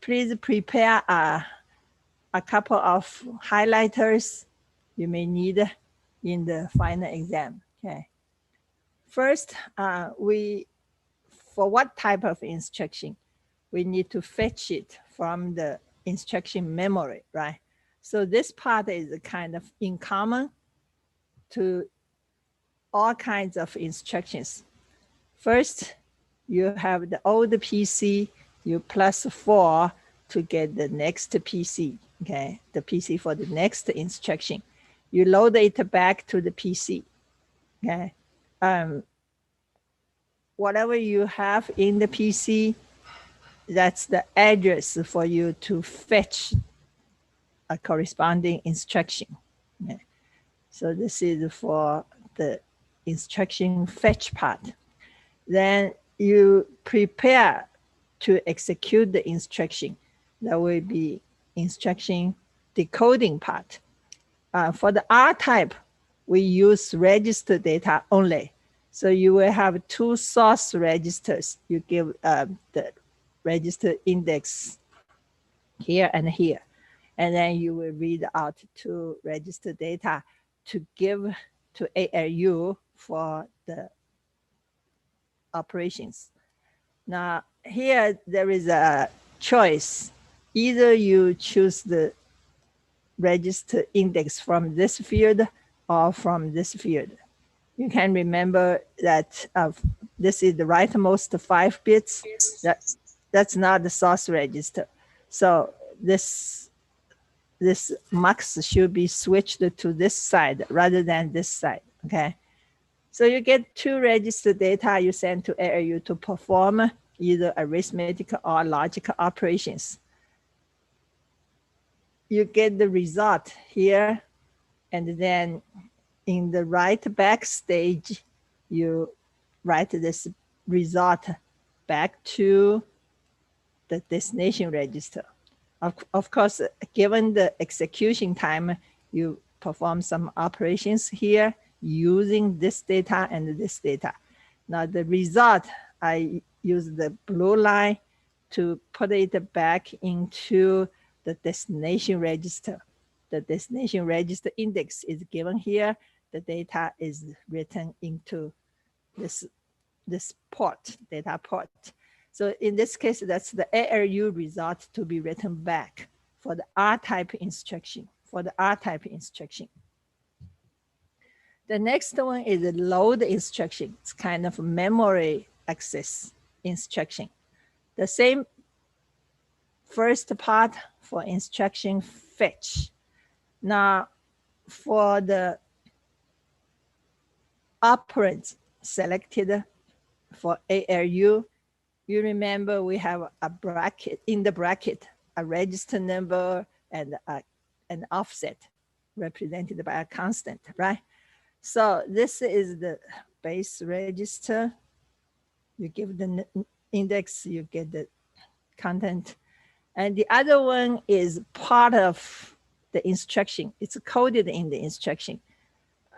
please prepare a couple of highlighters you may need in the final exam. Okay. First, for what type of instruction, we need to fetch it from the instruction memory, right? So this part is kind of in common to all kinds of instructions. First, you have the old PC, you plus 4 to get the next PC, okay? The PC for the next instruction. You load it back to the PC, okay? Whatever you have in the PC, that's the address for you to fetch a corresponding instruction. Okay? So this is for the instruction fetch part. Then you prepare to execute the instruction. That will be instruction decoding part. For the R type, we use register data only. So you will have 2 source registers. You give the register index here and here. And then you will read out 2 register data to give to ALU for the operations. Now, here there is a choice. Either you choose the register index from this field or from this field. You can remember that this is the rightmost 5 bits. That's not the source register. So this mux should be switched to this side rather than this side, okay? So you get 2 register data you send to ALU to perform either arithmetic or logical operations. You get the result here, and then in the write back stage, you write this result back to the destination register. Of course, given the execution time, you perform some operations here using this data and this data. Now the result, I use the blue line to put it back into the destination register. The destination register index is given here. The data is written into this port, data port. So in this case, that's the ALU result to be written back for the R-type instruction, The next one is the load instruction. It's kind of memory access instruction. The same first part for instruction fetch. Now, for the operands selected for ALU, you remember we have a bracket, in the bracket, a register number and an offset represented by a constant, right? So this is the base register. You give the index, you get the content. And the other one is part of the instruction. It's coded in the instruction.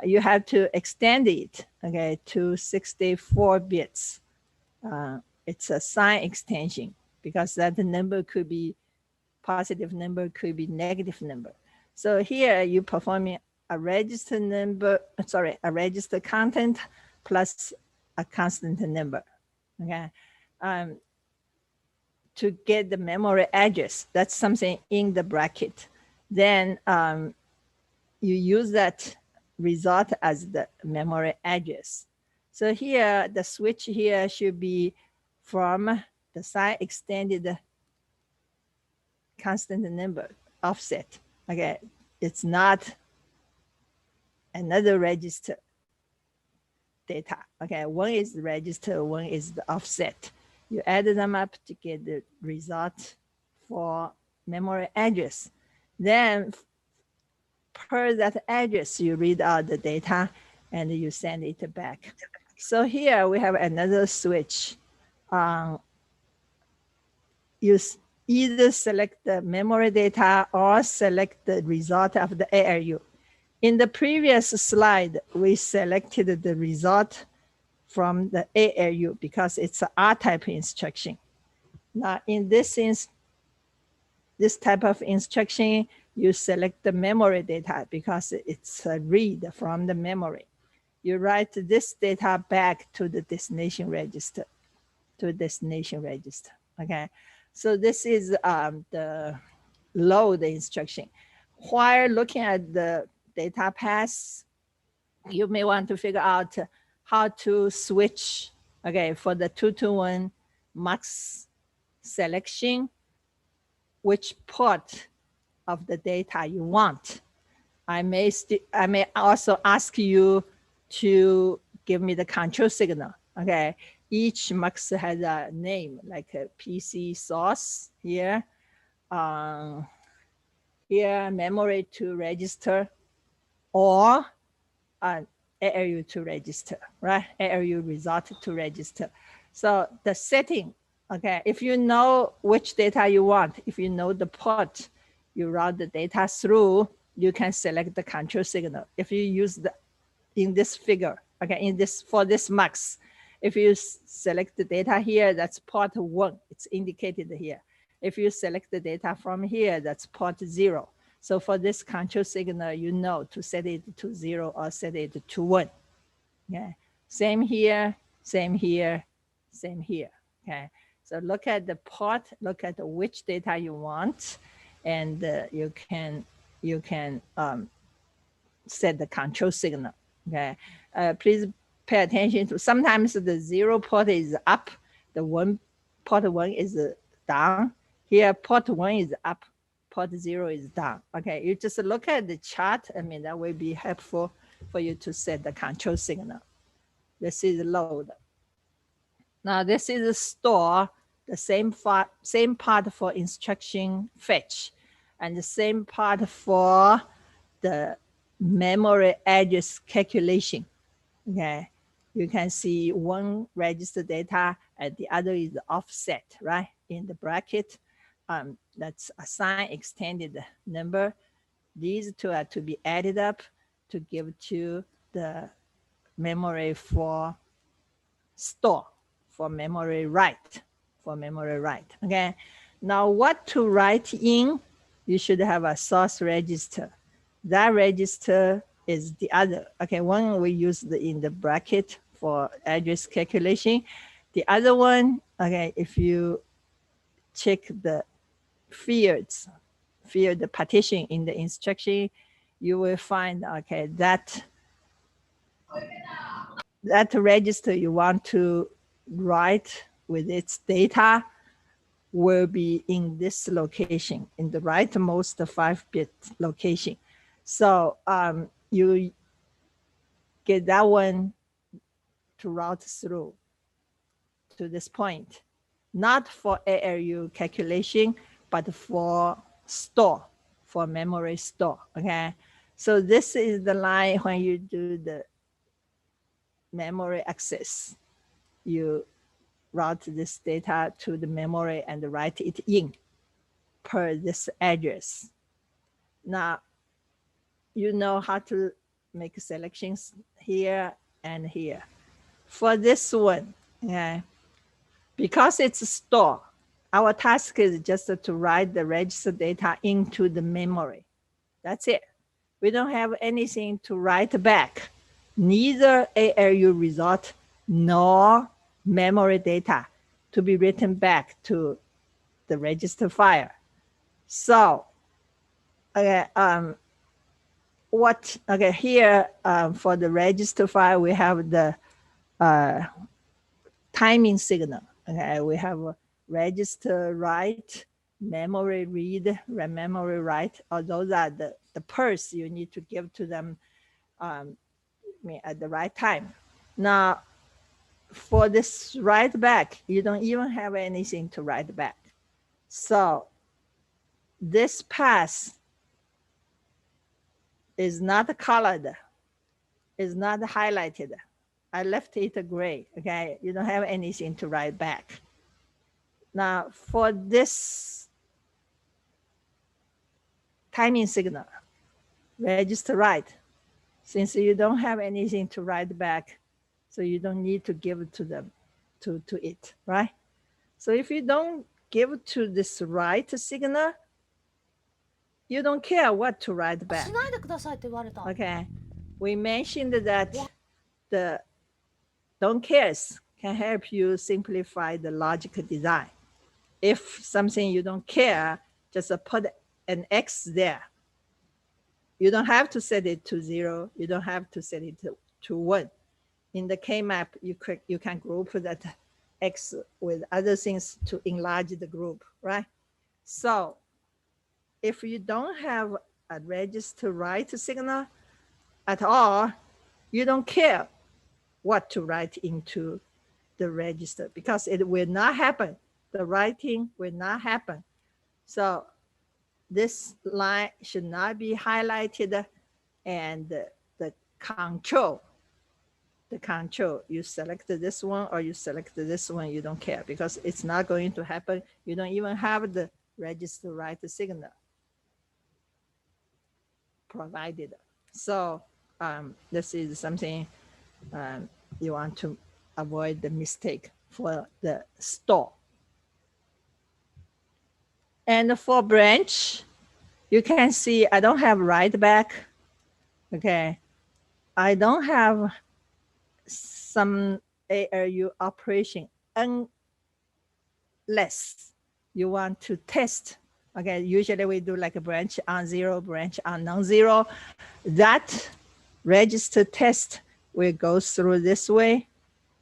You have to extend it, okay, to 64 bits. It's a sign extension because that number could be positive number, could be negative number. So here you performing a register number, sorry, a register content plus a constant number, okay? To get the memory address, that's something in the bracket. Then you use that result as the memory address. So here, the switch here should be from the sign extended constant number offset. Okay, it's not another register data. Okay, one is the register, one is the offset. You add them up to get the result for memory address. Then per that address, you read out the data and you send it back. So here we have another switch. You either select the memory data or select the result of the ALU. In the previous slide, we selected the result from the ALU because it's an R-type instruction. Now in this this type of instruction, you select the memory data because it's a read from the memory. You write this data back to the destination register, okay? So this is the load instruction. While looking at the data path, you may want to figure out how to switch, okay, for the 2-to-1 mux selection, which port of the data you want. I may also ask you to give me the control signal, okay? Each mux has a name, like a PC source here, here memory to register, or ALU to register, right? ALU result to register. So the setting, okay, if you know which data you want, if you know the port you route the data through, you can select the control signal. If you use the, in this figure, okay, in this, for this mux, if you select the data here, that's port 1, it's indicated here. If you select the data from here, that's port 0. So for this control signal, you know to set it to 0 or set it to 1. Okay, same here, same here, same here. Okay, so look at the port, look at which data you want, and you can set the control signal. Okay, please pay attention to, sometimes the 0 port is up, the port 1 is down. Here port 1 is up, port 0 is down. Okay, you just look at the chart. I mean, that will be helpful for you to set the control signal. This is load. Now this is store, the same part for instruction fetch, and the same part for the memory address calculation. Okay, you can see one register data and the other is offset, right? In the bracket, that's assign extended number. These two are to be added up to give to the memory for store, for memory write, okay? Now what to write in, you should have a source register. That register is the other, okay, one we use in the bracket for address calculation. The other one, okay, if you check the field partition in the instruction, you will find, okay, that register you want to write with its data will be in this location, in the rightmost 5-bit location. So you get that one to route through to this point, not for ALU calculation, but for store, for memory store, okay? So this is the line when you do the memory access. You route this data to the memory and write it in per this address. Now, you know how to make selections here and here. For this one, okay, because it's a store, our task is just to write the register data into the memory. That's it. We don't have anything to write back, neither ALU result nor memory data to be written back to the register file. So, okay, here for the register file, we have the timing signal. Okay, we have a register write, memory read, memory write. Those are the pulse you need to give to them at the right time. Now, for this write back, you don't even have anything to write back. So this path is not colored, is not highlighted. I left it gray, okay? You don't have anything to write back. Now for this timing signal, register write, since you don't have anything to write back, so you don't need to give it to them, to it, right? So if you don't give to this write signal, You don't care what to write back. しないでくださいって言われた。 Okay. We mentioned that the don't cares can help you simplify the logic design. If something you don't care, just put an X there. You don't have to set it to 0. You don't have to set it to 1. In the K-map, you can group that X with other things to enlarge the group, right? So if you don't have a register write signal at all, you don't care what to write into the register because it will not happen. The writing will not happen. So this line should not be highlighted, and the control, you select this one or you select this one, you don't care because it's not going to happen. You don't even have the register write signal provided. So this is something you want to avoid the mistake for the store. And for branch, you can see I don't have write back. Okay. I don't have some ALU operation unless you want to test. Okay, usually we do like a branch on 0, branch on non-zero. That register test will go through this way.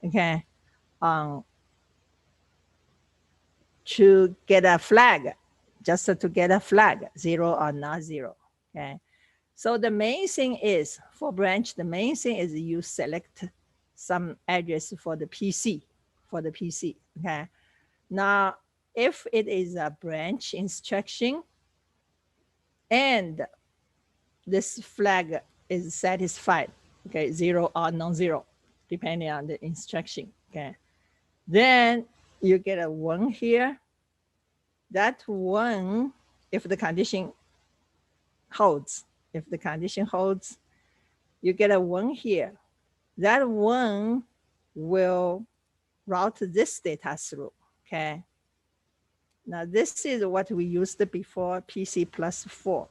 Okay, to get a flag, just to get a flag, 0 or not 0. Okay, so the main thing is for branch, the main thing is you select some address for the PC, okay. Now, if it is a branch instruction and this flag is satisfied, okay, 0 or non-zero, depending on the instruction, okay, then you get a 1 here. That 1, if the condition holds, you get a 1 here. That 1 will route this data through, okay? Now this is what we used before, PC plus 4.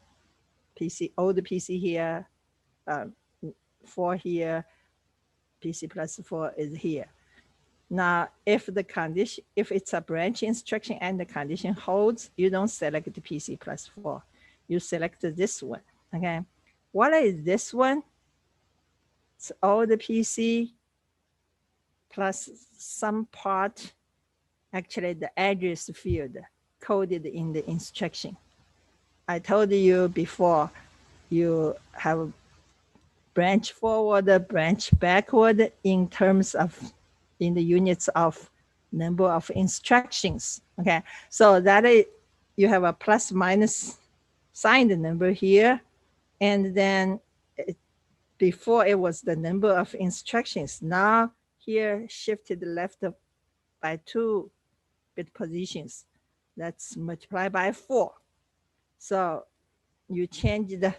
Old PC here, 4 here, PC plus 4 is here. Now, if it's a branch instruction and the condition holds, you don't select the PC plus 4. You select this one, okay? What is this one? It's all the PC plus some part, actually the address field coded in the instruction. I told you before, you have branch forward, branch backward in the units of number of instructions. Okay, so that is, you have a plus minus signed number here, and then before it was the number of instructions. Now here shifted left by 2 bit positions. That's multiplied by 4. So you change the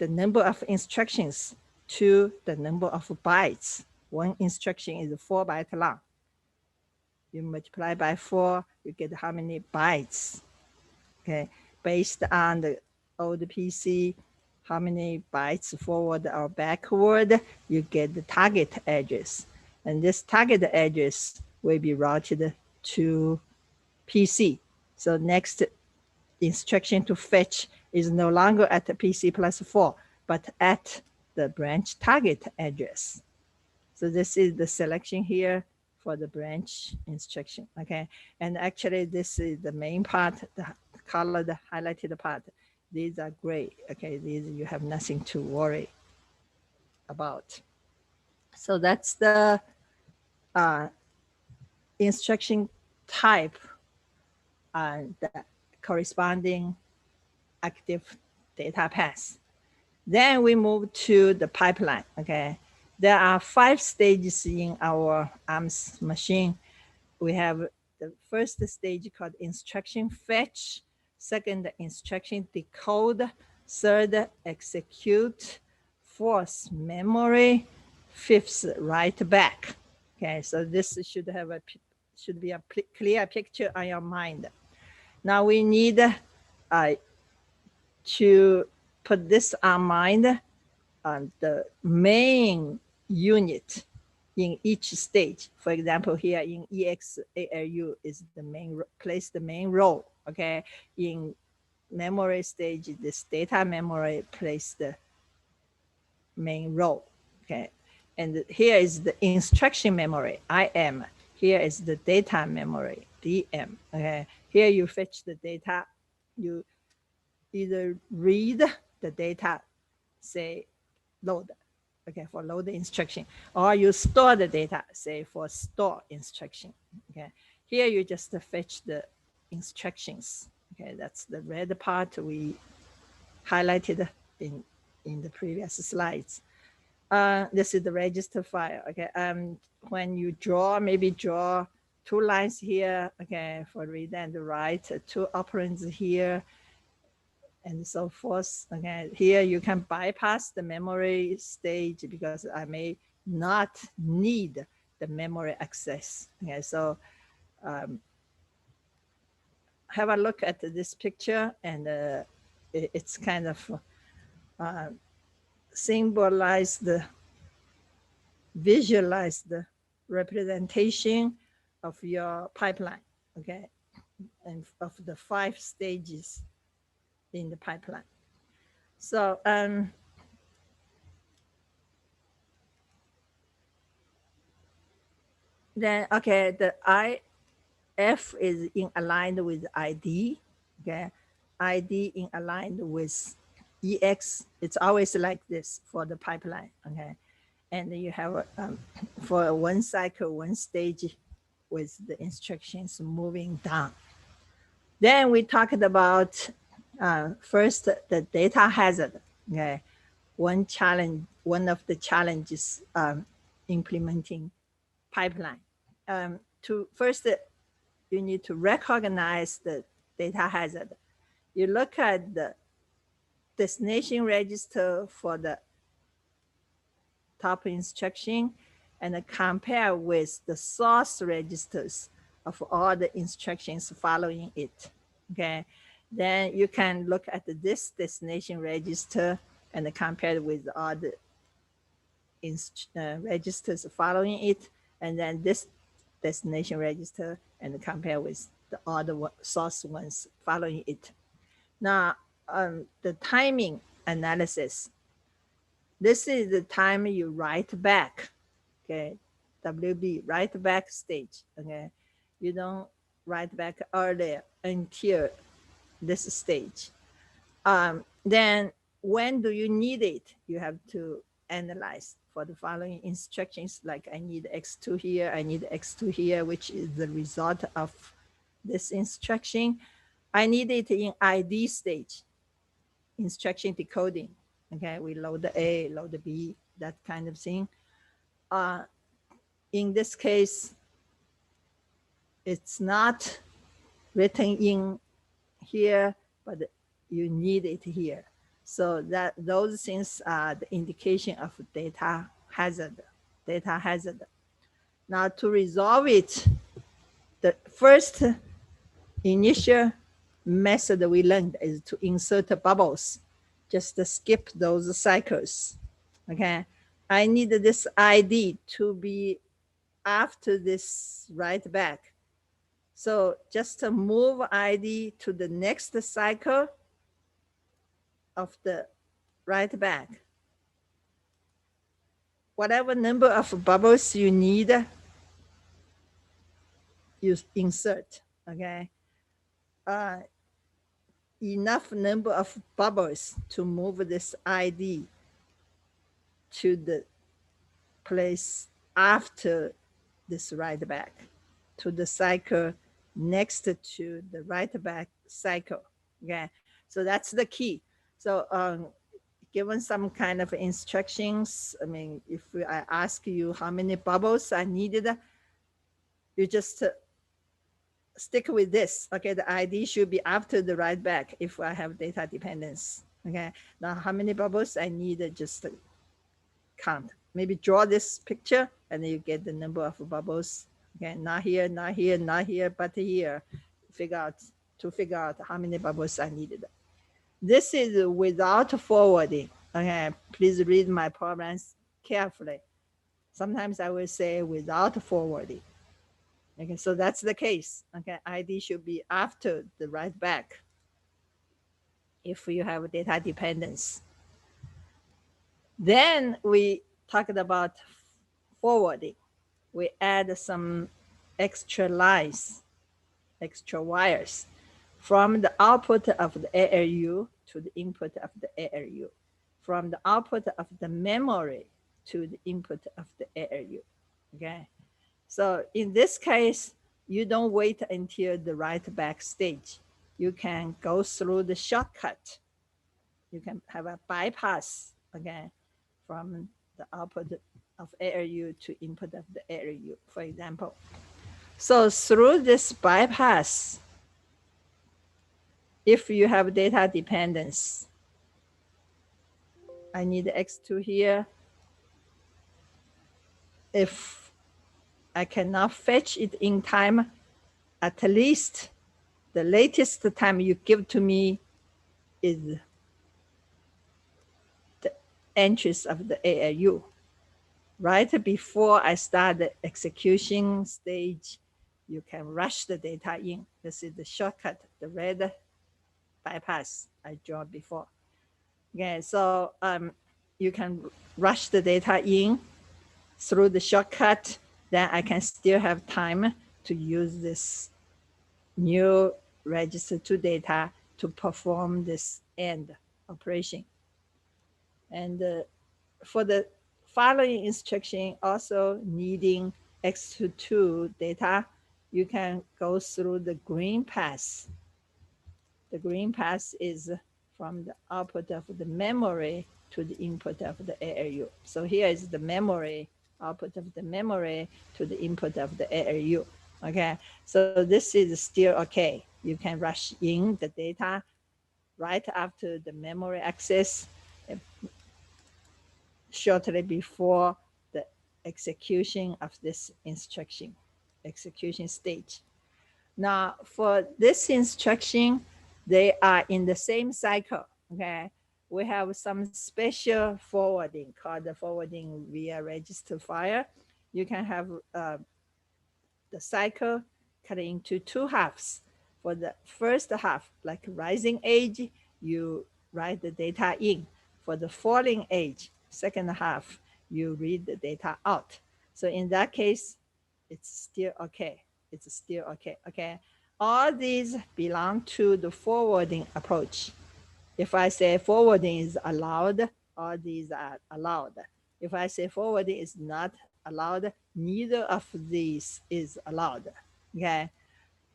number of instructions to the number of bytes. One instruction is 4 bytes long. You multiply by 4, you get how many bytes. Okay, based on the old PC, how many bytes forward or backward, you get the target address. And this target address will be routed to PC. So next instruction to fetch is no longer at the PC plus 4, but at the branch target address. So this is the selection here for the branch instruction, okay? And actually this is the main part, the colored, highlighted part. These are gray, okay? These you have nothing to worry about. So that's the instruction type and the corresponding active data path. Then we move to the pipeline, okay? There are 5 stages in our ARMS machine. We have the first stage called instruction fetch, second instruction decode, third execute, fourth memory, fifth write back. Okay, so this should be a clear picture on your mind. Now we need to put this on mind on the main unit in each stage. For example, here in EXALU is the main, plays the main role, okay? In memory stage, this data memory plays the main role, okay? And here is the instruction memory, IM. Here is the data memory, DM, okay? Here you fetch the data, you either read the data, say load, okay, for load instruction, or you store the data, say for store instruction, okay. Here you just fetch the instructions, okay. That's the red part we highlighted in the previous slides. This is the register file, okay. When you draw, maybe draw 2 lines here, okay, for read and write, 2 operands here, and so forth. Okay, here you can bypass the memory stage because I may not need the memory access. Okay, so have a look at this picture, and it's kind of symbolized, visualize the representation of your pipeline, okay, and of the 5 stages in the pipeline. So then, okay, the IF is in aligned with ID, okay, ID in aligned with EX. It's always like this for the pipeline, okay, and you have for 1 cycle, 1 stage with the instructions moving down. Then we talked about first the data hazard, okay. One of the challenges implementing pipeline. To first, you need to recognize the data hazard. You look at the destination register for the top instruction and compare with the source registers of all the instructions following it, okay? Then you can look at this destination register and compare it with all the registers following it, and then this destination register and compare with the other source ones following it. Now, the timing analysis. This is the time you write back, okay? WB, write back stage, okay? You don't write back earlier until this stage. Then when do you need it? You have to analyze for the following instructions, like I need X2 here, I need X2 here, which is the result of this instruction. I need it in ID stage, instruction decoding. Okay, we load the A, load the B, that kind of thing. In this case, it's not written in here, but you need it here. So that those things are the indication of data hazard. Data hazard. Now to resolve it, the first initial method we learned is to insert bubbles. Just skip those cycles. Okay, I need this ID to be after this write back. So just move ID to the next cycle of the write back. Whatever number of bubbles you need, you insert, okay? Enough number of bubbles to move this ID to the place after this write back, to the cycle next to the write back cycle, okay? So that's the key. So given some kind of instructions, I mean, if I ask you how many bubbles I needed, you just stick with this, okay? The ID should be after the write back if I have data dependence, okay? Now, how many bubbles I need, just count. Maybe draw this picture and then you get the number of bubbles, okay? Not here, not here, not here, but here. To figure out how many bubbles I needed. This is without forwarding. Okay, please read my programs carefully. Sometimes I will say without forwarding. Okay, so that's the case. Okay, ID should be after the write back if you have data dependence. Then we talked about forwarding. We add some extra lines, extra wires from the output of the ALU to the input of the ALU, from the output of the memory to the input of the ALU. Okay, so in this case, you don't wait until the write back stage. You can go through the shortcut. You can have a bypass again from the output of ALU to input of the ALU, for example. So through this bypass, if you have data dependence, I need X2 here. If I cannot fetch it in time, at least the latest time you give to me is the entries of the ALU. Right before I start the execution stage, you can rush the data in. This is the shortcut, the red bypass I drew before. Okay, so you can rush the data in through the shortcut. Then I can still have time to use this new register to data to perform this AND operation. And for the following instruction, also needing X2 data, you can go through the green path. The green path is from the output of the memory to the input of the ALU. So here is the memory, output of the memory to the input of the ALU. Okay, so this is still okay. You can rush in the data right after the memory access, shortly before the execution of this instruction, execution stage. Now, for this instruction, they are in the same cycle, okay? We have some special forwarding called the forwarding via register file. You can have the cycle cut into two halves. For the first half, like rising edge, you write the data in. For the falling edge, second half, you read the data out. So in that case, it's still okay. It's still okay, okay? All these belong to the forwarding approach. If I say forwarding is allowed, all these are allowed. If I say forwarding is not allowed, neither of these is allowed, okay?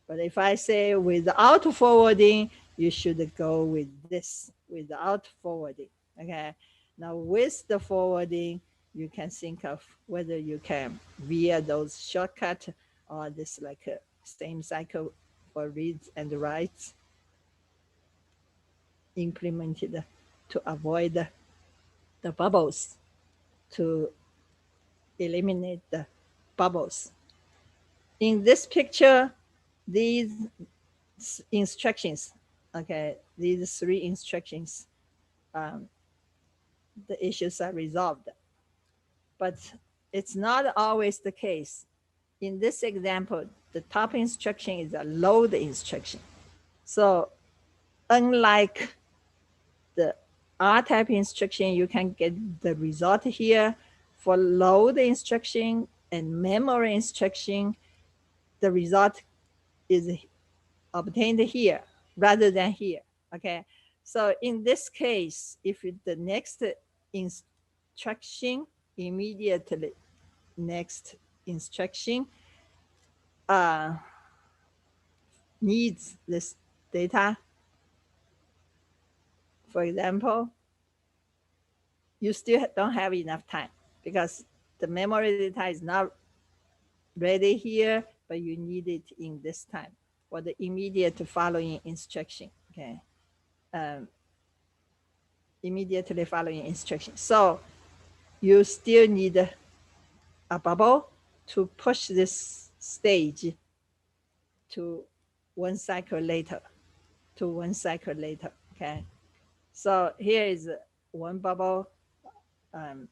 But if I say without forwarding, you should go with this, without forwarding, okay? Now with the forwarding, you can think of whether you can via those shortcut or this like a same cycle for reads and writes implemented to avoid the bubbles, to eliminate the bubbles. In this picture, these instructions, okay, these three instructions, the issues are resolved. But it's not always the case. In this example, the top instruction is a load instruction. So unlike the R-type instruction, you can get the result here. For load instruction and memory instruction, the result is obtained here rather than here, okay? So in this case, if the next instruction, immediately next instruction needs this data, for example, you still don't have enough time because the memory data is not ready here, but you need it in this time for the immediate following instruction, okay? Immediately following instruction. So you still need a bubble to push this stage to one cycle later, okay? So here is one bubble. Um,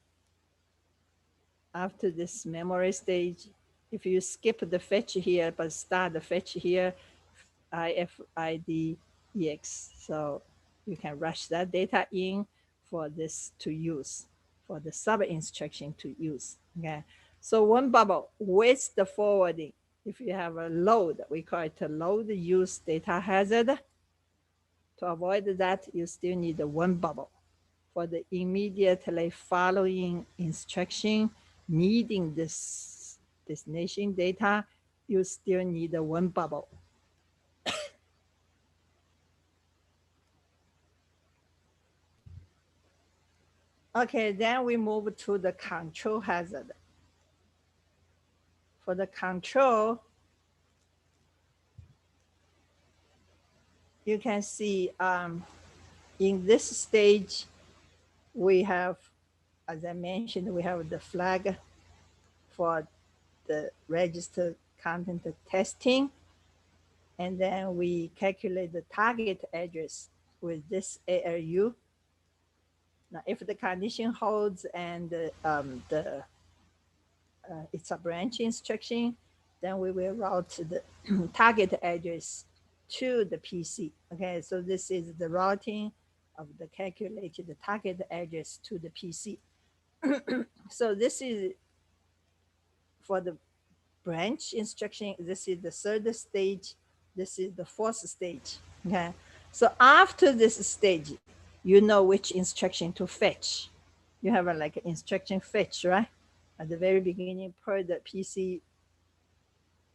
after this memory stage, if you skip the fetch here, but start the fetch here, IFIDEX. So you can rush that data in for this to use, for the sub instruction to use. Okay. So one bubble with the forwarding, if you have a load, we call it a load use data hazard. To avoid that, you still need one bubble. For the immediately following instruction needing this destination data, you still need one bubble. Okay, then we move to the control hazard. For the control, you can see in this stage, we have, as I mentioned, we have the flag for the registered content testing. And then we calculate the target address with this ALU. Now, if the condition holds and it's a branch instruction, then we will route the target address to the PC. Okay, so this is the routing of the calculated target address to the PC. So this is for the branch instruction. This is the third stage. This is the fourth stage. Okay, so after this stage, you know which instruction to fetch. You have a like instruction fetch, right? At the very beginning, per the PC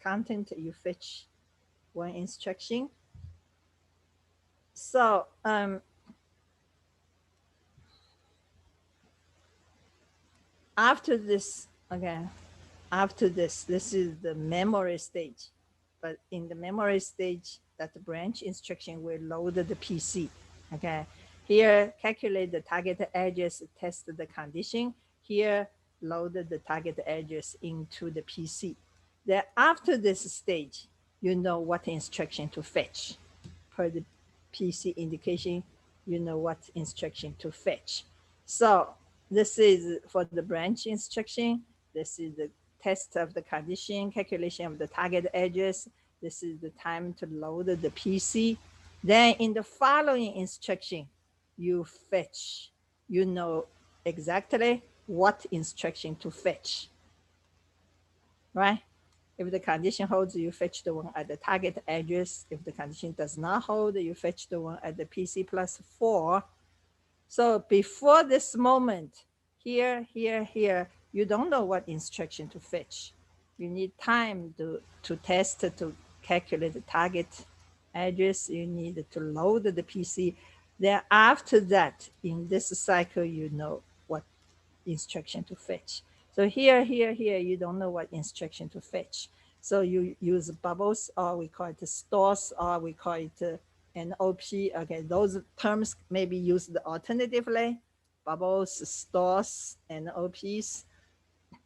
content, you fetch one instruction. So after this, okay, after this is the memory stage. But in the memory stage, that branch instruction will load the PC. Okay, here calculate the target address, test the condition. Here load the target address into the PC. Then after this stage, you know what instruction to fetch. Per the PC indication, you know what instruction to fetch. So this is for the branch instruction. This is the test of the condition, calculation of the target address. This is the time to load the PC. Then in the following instruction, you fetch. You know exactly what instruction to fetch, right? If the condition holds, you fetch the one at the target address. If the condition does not hold, you fetch the one at the PC plus 4. So before this moment, here, you don't know what instruction to fetch. You need time to test, to calculate the target address. You need to load the PC. Then after that, in this cycle, you know what instruction to fetch. So here, you don't know what instruction to fetch. So you use bubbles, or we call it stores, or we call it NOP. Okay, those terms may be used alternatively. Bubbles, stores, NOPs,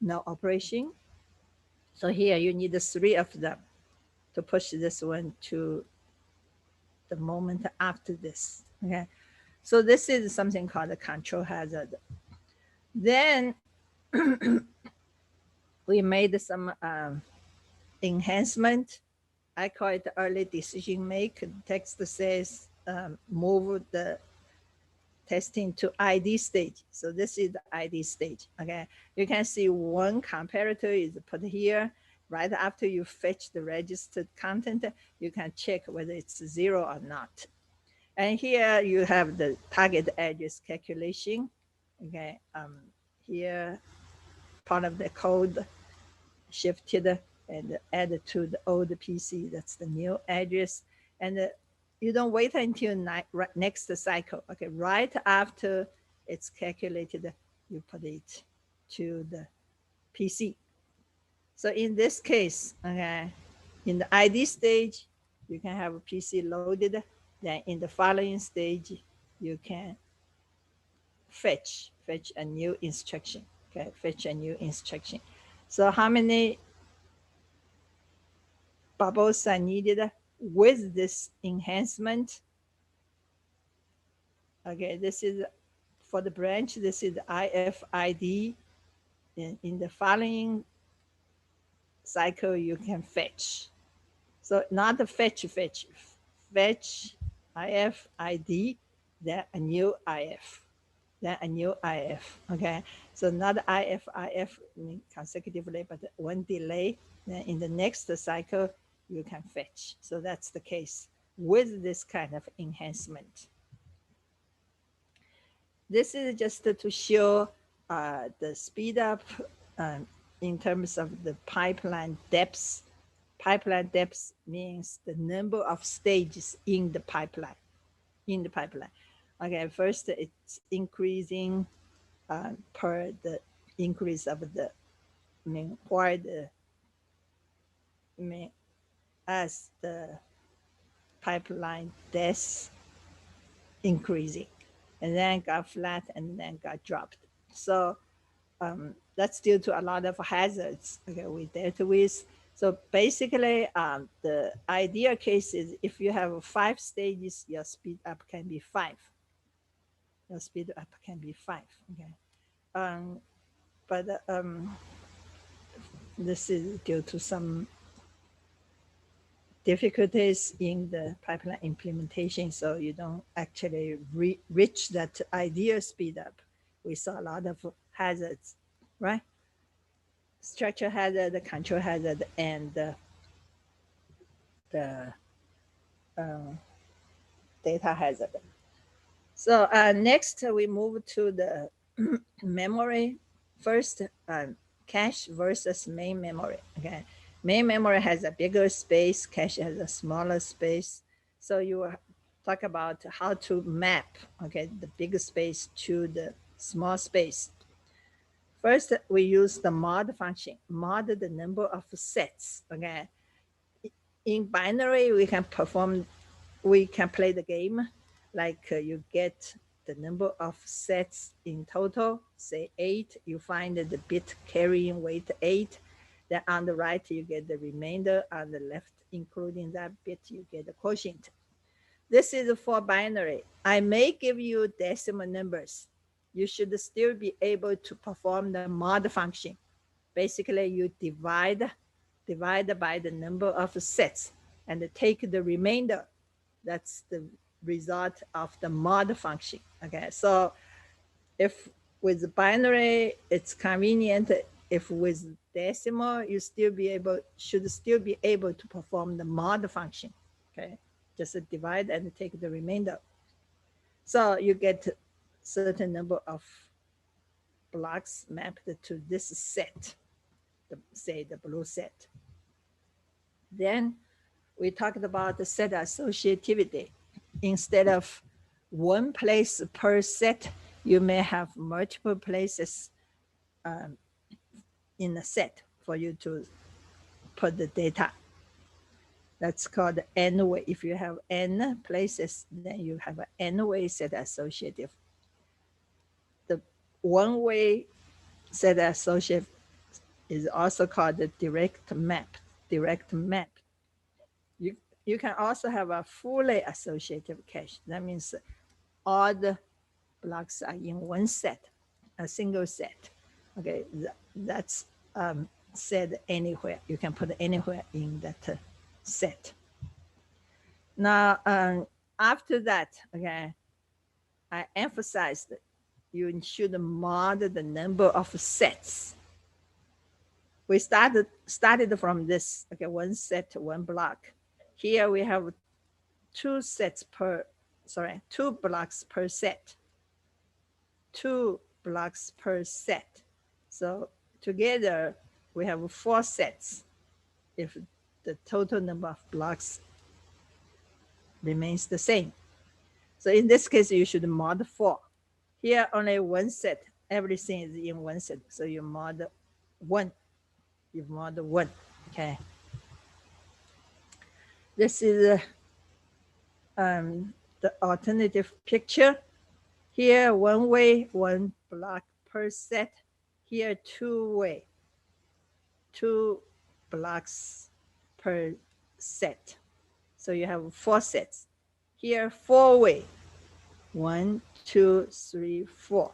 no operation. So here you need the 3 of them to push this one to the moment after this. Okay, so this is something called a control hazard. Then we made some enhancement. I call it early decision make. The text says move the testing to ID stage. So this is the ID stage. Okay, you can see one comparator is put here. Right after you fetch the registered content, you can check whether it's 0 or not. And here you have the target address calculation. Okay, here part of the code shifted and added to the old PC. That's the new address. And you don't wait until next cycle. Okay, right after it's calculated, you put it to the PC. So in this case, okay, in the ID stage, you can have a PC loaded. Then in the following stage, you can fetch a new instruction. Okay, fetch a new instruction. So how many bubbles are needed with this enhancement? Okay, this is for the branch, this is IFID. In the following cycle, you can fetch. So not the fetch, fetch IFID, then a new IF, then a new IF. Okay, so not IF consecutively, but one delay. Then in the next cycle, you can fetch. So that's the case with this kind of enhancement. This is just to show the speed up in terms of the pipeline depths. Pipeline depth means the number of stages in the pipeline. Okay, first it's increasing per the increase of the, why the, as the pipeline depth increasing, and then got flat and then got dropped. So that's due to a lot of hazards, okay, we dealt with. So basically, the ideal case is if you have 5 stages, your speed up can be 5. Your speed up can be 5. Okay, but this is due to some difficulties in the pipeline implementation, so you don't actually reach that ideal speed up. We saw a lot of hazards, right? Structure hazard, the control hazard, and the data hazard. So next we move to the memory. First, cache versus main memory. Okay, main memory has a bigger space, cache has a smaller space. So you talk about how to map, okay, the big space to the small space. First, we use the mod function, mod the number of sets. Okay, in binary, we can play the game, like you get the number of sets in total, say 8, you find the bit carrying weight 8, then on the right you get the remainder, on the left including that bit you get the quotient. This is for binary. I may give you decimal numbers. You should still be able to perform the mod function. Basically you divide by the number of sets and take the remainder. That's the result of the mod function. Okay, so if with binary it's convenient, if with decimal you should still be able to perform the mod function. Okay, just divide and take the remainder. So you get certain number of blocks mapped to this set, say the blue set. Then we talked about the set associativity. Instead of one place per set, you may have multiple places in a set for you to put the data. That's called n-way. If you have n places, then you have an n-way set associative. The one-way set associative is also called the direct map. You can also have a fully associative cache. That means all the blocks are in one set, a single set. Okay, that's said anywhere. You can put anywhere in that set. Now, after that, okay, I emphasized you should mod the number of sets. We started from this, okay, one set, one block. Here we have two blocks per set. 2 blocks per set. So together we have 4 sets if the total number of blocks remains the same. So in this case, you should mod 4. Here only one set, everything is in one set. So you mod 1. You mod 1, okay. This is the alternative picture. Here, one way, 1 block per set. Here, 2 way, 2 blocks per set. So you have 4 sets. Here, 4 way, 1, 2, 3, 4.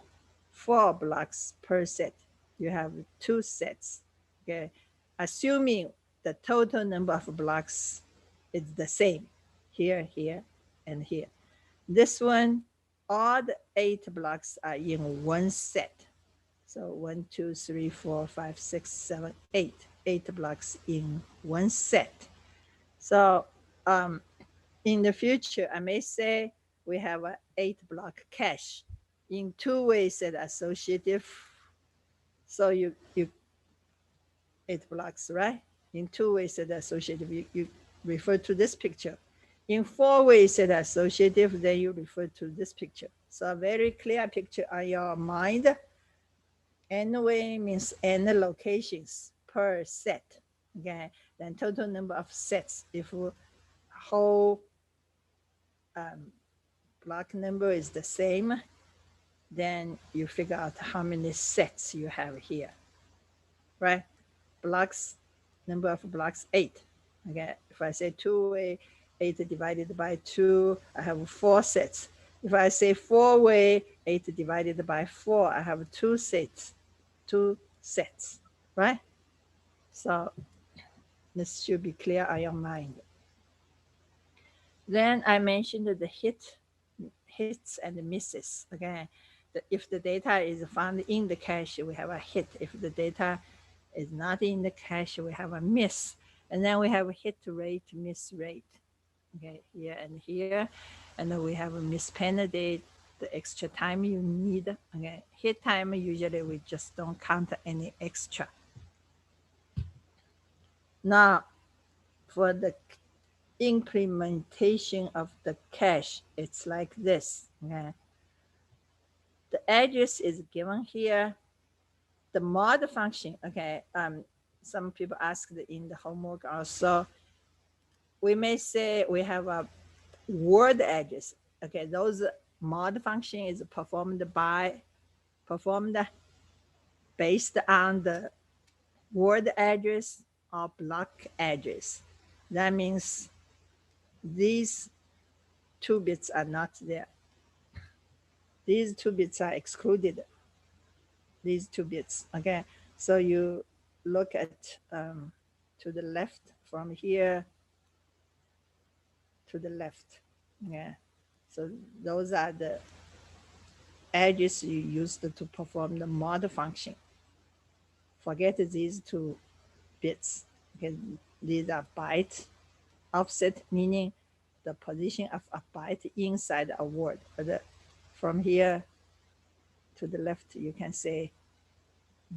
4 blocks per set. You have 2 sets. Okay, assuming the total number of blocks is the same here, here, and here. This one, all the 8 blocks are in one set. So 1, 2, 3, 4, 5, 6, 7, 8. 8 blocks in one set. So in the future, I may say we have an 8-block cache in 2 ways that associative. So you 8 blocks, right? In 2 ways that associative, you refer to this picture. In 4 ways that associative, then you refer to this picture. So a very clear picture on your mind. N way means n locations per set. Okay, then total number of sets. If whole block number is the same, then you figure out how many sets you have here, right? Blocks, number of blocks, 8. Okay, if I say 2-way, 8 divided by 2, I have 4 sets. If I say 4-way, 8 divided by 4, I have 2 sets, right? So this should be clear on your mind. Then I mentioned the hits and misses. Again, if the data is found in the cache, we have a hit. If the data is not in the cache, we have a miss. And then we have a hit rate, miss rate. Okay, here and here. And then we have a miss penalty, the extra time you need. Okay, hit time, usually we just don't count any extra. Now, for the implementation of the cache, it's like this. Okay? The address is given here. The mod function, okay, some people asked in the homework also, we may say we have a word address. Okay, those mod function is performed based on the word address or block address. That means these 2 bits are not there. These 2 bits are excluded. These 2 bits. Okay, so you look at to the left from here to the left. Yeah, so those are the edges you used to perform the mod function. Forget these 2 bits. Okay, these are byte offset, meaning the position of a byte inside a word. But from here to the left, you can say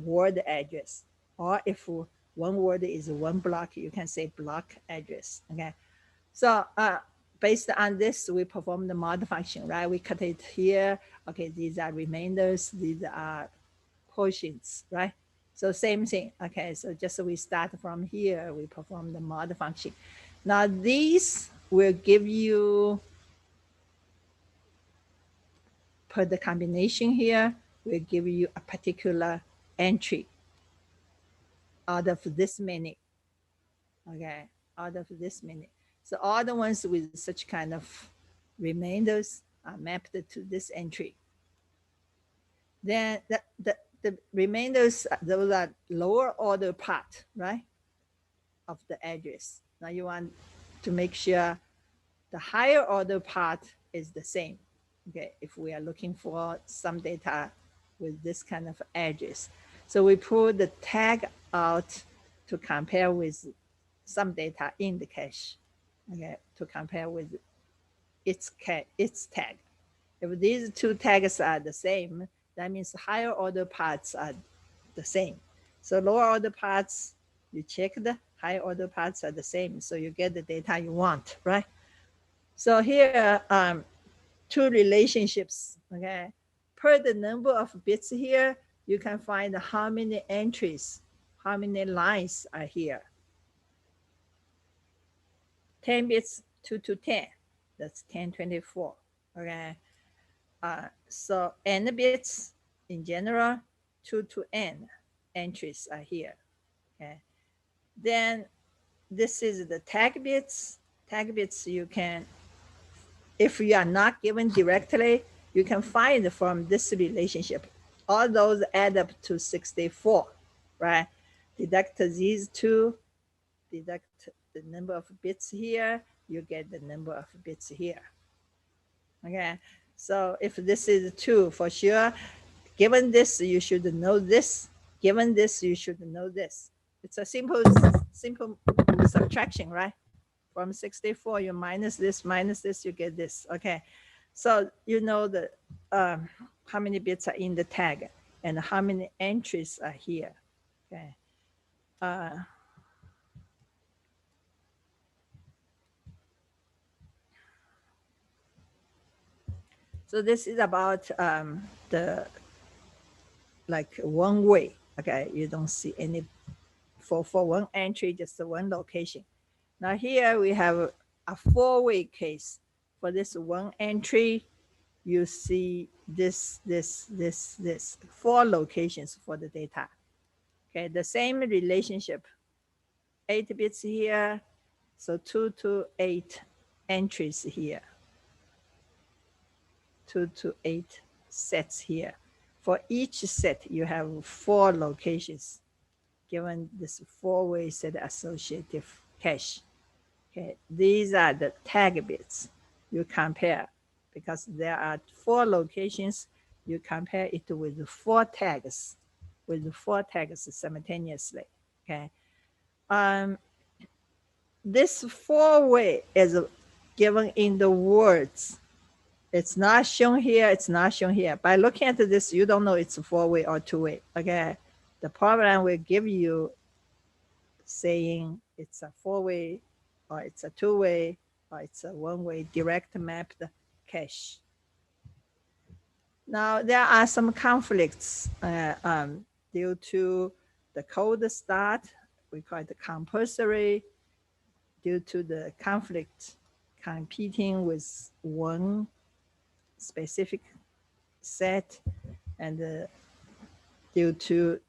word address. Or if one word is 1 block, you can say block address. Okay, so based on this, we perform the mod function, right? We cut it here. Okay, these are remainders. These are quotients, right? So same thing. Okay, so just we start from here, we perform the mod function. Now these will give you, per the combination here, will give you a particular entry out of this many. Okay, out of this many. So all the ones with such kind of remainders are mapped to this entry. Then the remainders, those are lower order part, right, of the address. Now you want to make sure the higher order part is the same. Okay, if we are looking for some data with this kind of address. So we pull the tag out to compare with some data in the cache, okay, to compare with its tag. If these 2 tags are the same, that means higher order parts are the same. So lower order parts, you check the higher order parts are the same, so you get the data you want, right? So here, 2 relationships, okay? Per the number of bits here, you can find how many entries, how many lines are here. 10 bits, 2 to 10, that's 1024, okay? So n bits in general, 2 to n entries are here, okay? Then this is the tag bits. Tag bits you can, if you are not given directly, you can find from this relationship. All those add up to 64, right? Deduct these two, deduct the number of bits here, you get the number of bits here. Okay, so if this is 2, for sure, given this, you should know this. Given this, you should know this. It's a simple subtraction, right? From 64, you minus this, you get this. Okay, so you know the how many bits are in the tag and how many entries are here. Okay. So this is about the like one way. Okay, you don't see any for one entry, just one location. Now here we have a 4-way case. For this one entry, you see this 4 locations for the data. Okay, the same relationship, 8 bits here, so 2 to 8 entries here, 2 to 8 sets here. For each set, you have 4 locations given this 4-way set associative cache. Okay, these are the tag bits. You compare because there are 4 locations. You compare it with 4 tags, simultaneously. Okay, this 4-way is given in the words. It's not shown here. It's not shown here. By looking at this, you don't know it's a 4-way or 2-way. Okay, the program will give you saying it's a 4-way or it's a 2-way or it's a 1-way direct mapped cache. Now there are some conflicts due to the code start. We call it compulsory, due to the conflict competing with one specific set, and due to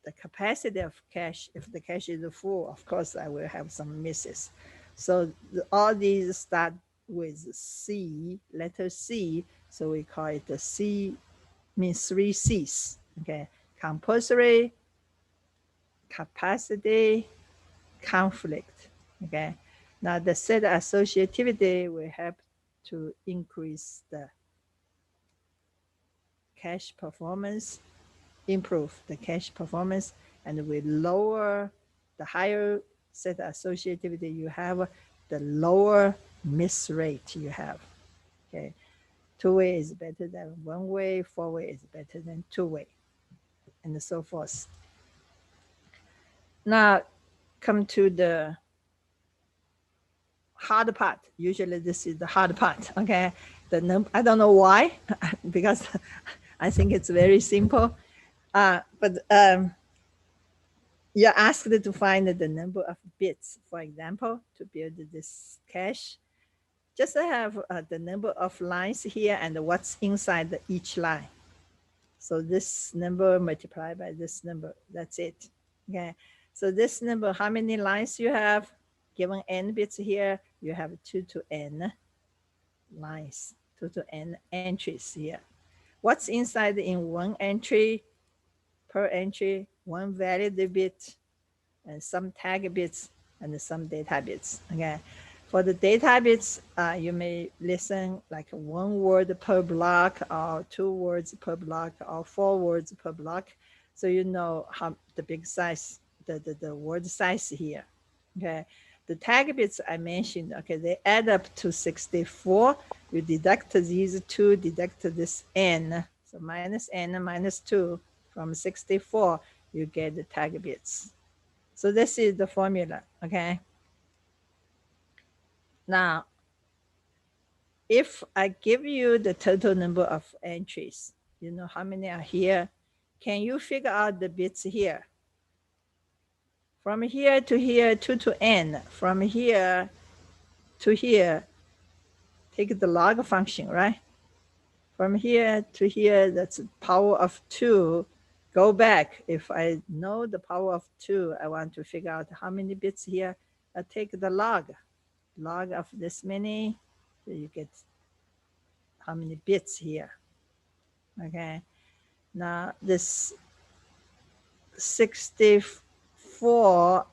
the capacity of cache. If the cache is full, of course, I will have some misses. So all these start with C, letter C. So we call it the C, means 3 C's. Okay, compulsory, capacity, conflict. Okay, now the set associativity will help to increase the cache performance, improve the cache performance, and we lower the higher set associativity you have, the lower miss rate you have. Okay, 2-way is better than 1-way, 4-way is better than 2-way, and so forth. Now come to the hard part. Usually this is the hard part. Okay, I don't know why, because I think it's very simple. But you're asked to find the number of bits, for example, to build this cache. Just have the number of lines here and what's inside each line. So this number multiplied by this number, that's it. Okay, so this number, how many lines you have? Given n bits here, you have 2 to n lines, 2 to n entries here. What's inside in one entry? Per entry, 1 valid bit and some tag bits and some data bits. Okay, for the data bits, you may listen like 1 word per block or 2 words per block or 4 words per block. So you know how the big size, the word size here. Okay, the tag bits I mentioned, okay, they add up to 64. You deduct these 2, deduct this n. So minus n minus 2 from 64, you get the tag bits. So this is the formula, okay? Now, if I give you the total number of entries, you know how many are here? Can you figure out the bits here? From here to here, 2 to n. From here to here, take the log function, right? From here to here, that's power of 2. Go back. If I know the power of 2, I want to figure out how many bits here. I take the log of this many, so you get how many bits here. Okay, now this 64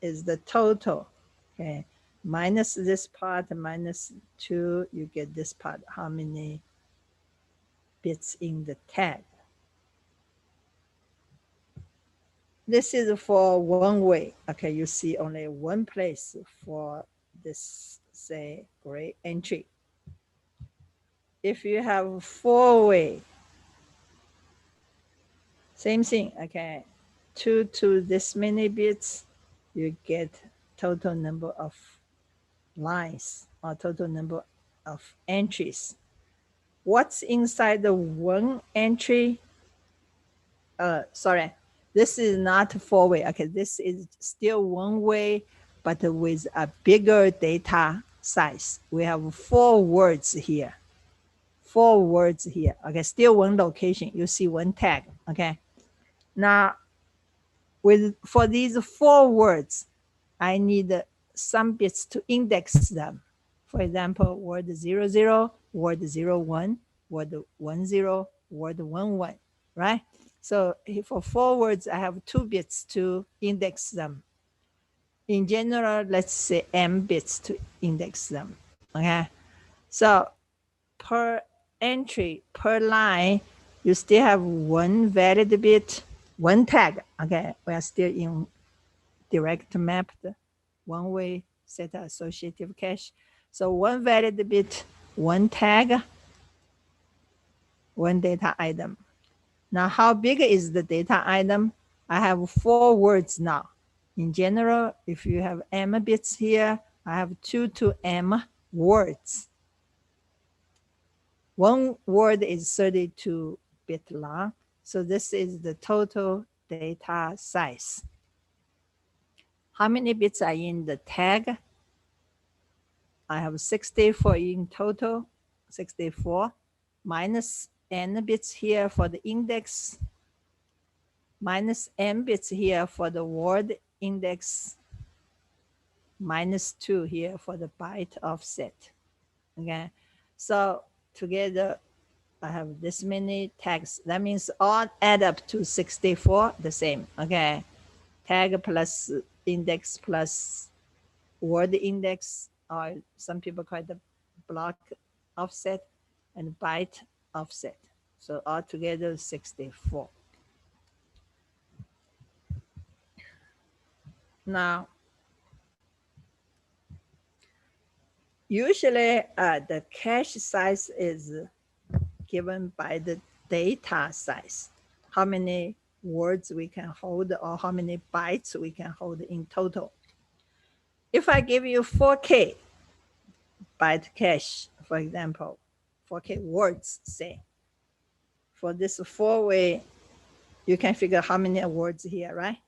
is the total. Okay, minus this part, minus 2, you get this part, how many bits in the tag. This is for one way. Okay, you see only one place for this, say, gray entry. If you have 4-way, same thing. Okay, 2 to this many bits, you get total number of lines or total number of entries. What's inside the one entry? Sorry, this is not 4-way. Okay, this is still 1-way, but with a bigger data size. We have 4 words here. 4 words here. Okay, still one location. You see one tag. Okay, now for these 4 words, I need some bits to index them. For example, word 00, word 01, word 10, word 11, right? So for 4 words, I have 2 bits to index them. In general, let's say m bits to index them. Okay, so per entry, per line, you still have 1 valid bit, 1 tag. Okay, we are still in direct mapped 1-way set associative cache. So 1 valid bit, 1 tag, 1 data item. Now, how big is the data item? I have 4 words now. In general, if you have m bits here, I have 2 to m words. 1 word is 32-bit long. So this is the total data size. How many bits are in the tag? I have 64 in total, 64, minus n bits here for the index, minus n bits here for the word index, minus 2 here for the byte offset. Okay, so together I have this many tags. That means all add up to 64, the same. Okay, tag plus index plus word index, or some people call it the block offset and byte offset. So altogether 64. Now, usually the cache size is given by the data size. How many words we can hold or how many bytes we can hold in total. If I give you 4K byte cache, for example, 4K words, say, for this 4-way, you can figure how many words here, right?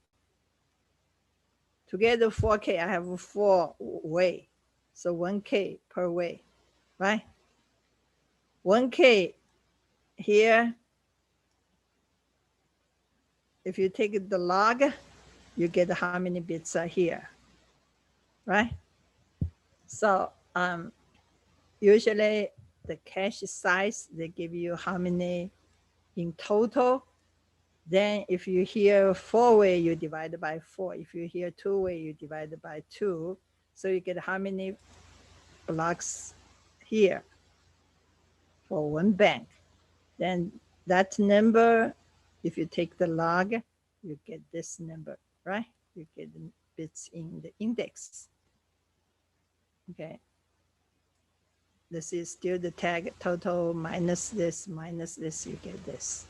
Together 4K, I have 4-way, so 1K per way, right? 1K here, if you take the log, you get how many bits are here, right? So usually the cache size, they give you how many in total. Then if you hear 4-way, you divide by 4. If you hear 2-way, you divide by 2. So you get how many blocks here for one bank. Then that number, if you take the log, you get this number, right? You get the bits in the index. Okay. This is still the tag total minus this, you get this.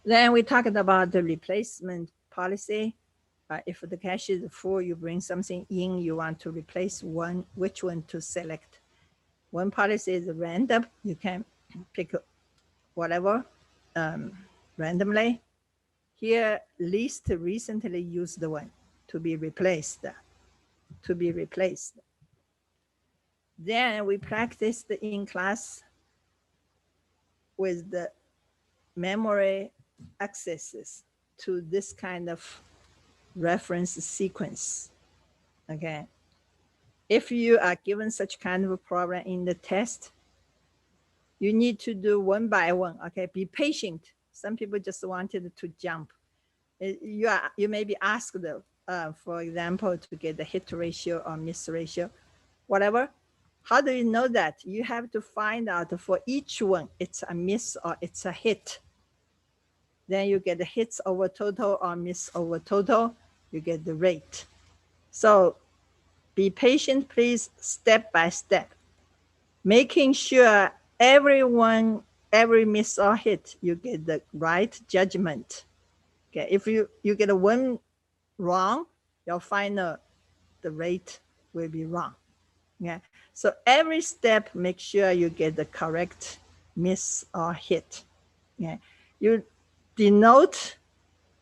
Then we talked about the replacement policy. If the cache is full, you bring something in, you want to replace one, which one to select? One policy is random. You can pick whatever randomly. Here, least recently used one to be replaced. Then we practiced in class with the memory accesses to this kind of reference sequence. Okay. If you are given such kind of a problem in the test, you need to do one by one. Okay. Be patient. Some people just wanted to jump. You may be asked, for example, to get the hit ratio or miss ratio, whatever. How do you know that? You have to find out for each one, it's a miss or it's a hit. Then you get the hits over total or miss over total. You get the rate. So be patient, please, step by step, making sure every miss or hit, you get the right judgment. Okay, if you get a one wrong, your final, the rate will be wrong. Yeah, so every step, make sure you get the correct miss or hit. Yeah, you denote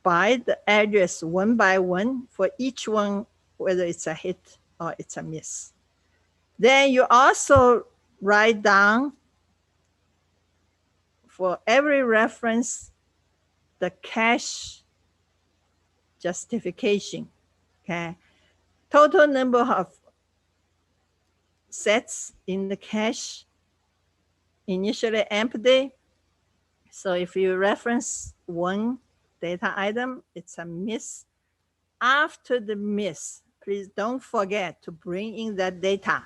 by the address one by one for each one, whether it's a hit or it's a miss. Then you also write down for every reference the cache justification. Okay, total number of sets in the cache, initially empty. So if you reference one data item, it's a miss. After the miss, please don't forget to bring in that data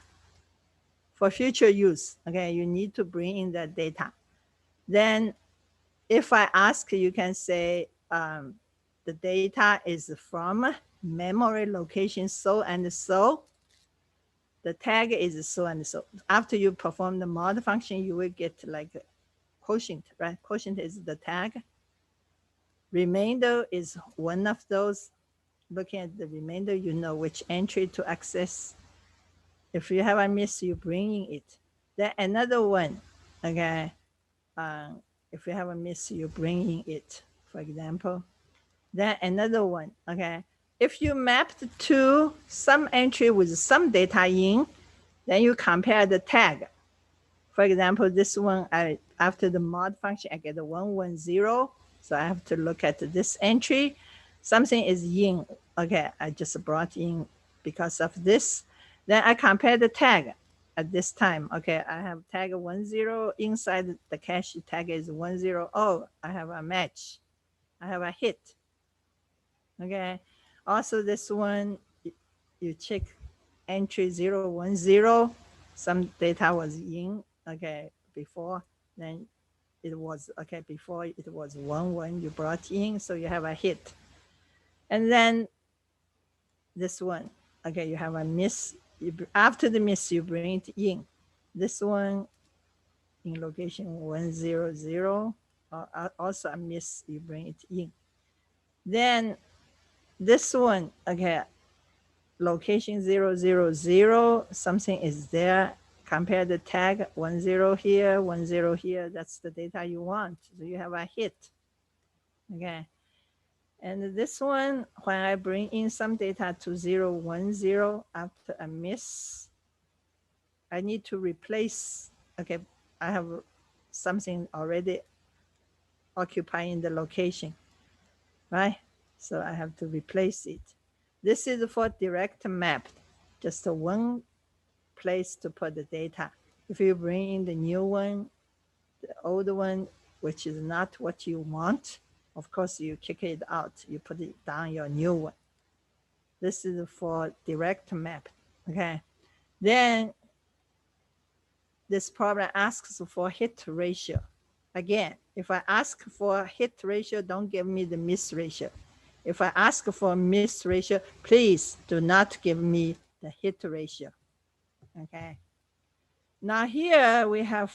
for future use. Okay, you need to bring in that data. Then if I ask, you can say the data is from memory location so and so. The tag is so and so. After you perform the mod function, you will get like a quotient, right? Quotient is the tag. Remainder is one of those. Looking at the remainder, you know which entry to access. If you have a miss, you bring in it. Then another one, okay. If you have a miss, you bring in it, for example. Then another one, okay. If you mapped to some entry with some data in, then you compare the tag. For example, this one, after the mod function, I get a 110. So I have to look at this entry. Something is in. Okay, I just brought in because of this. Then I compare the tag at this time. Okay, I have tag 10 inside the cache tag is 10. Oh, I have a match. I have a hit. Okay. Also, this one, you check entry 010. Some data was in. Okay, before then it was okay. Before it was 11 you brought in, so you have a hit. And then this one, okay, you have a miss. After the miss, you bring it in. This one in location 100, also a miss, you bring it in. Then this one, okay, location 000, something is there. Compare the tag 10 here, 10 here. That's the data you want. So you have a hit. Okay. And this one, when I bring in some data to 010 after a miss, I need to replace. Okay, I have something already occupying the location, right? So I have to replace it. This is for direct map, just one place to put the data. If you bring in the new one, the old one, which is not what you want, of course you kick it out, you put it down your new one. This is for direct map. Okay. Then this problem asks for hit ratio. Again, if I ask for hit ratio, don't give me the miss ratio. If I ask for miss ratio, please do not give me the hit ratio. Okay. Now here we have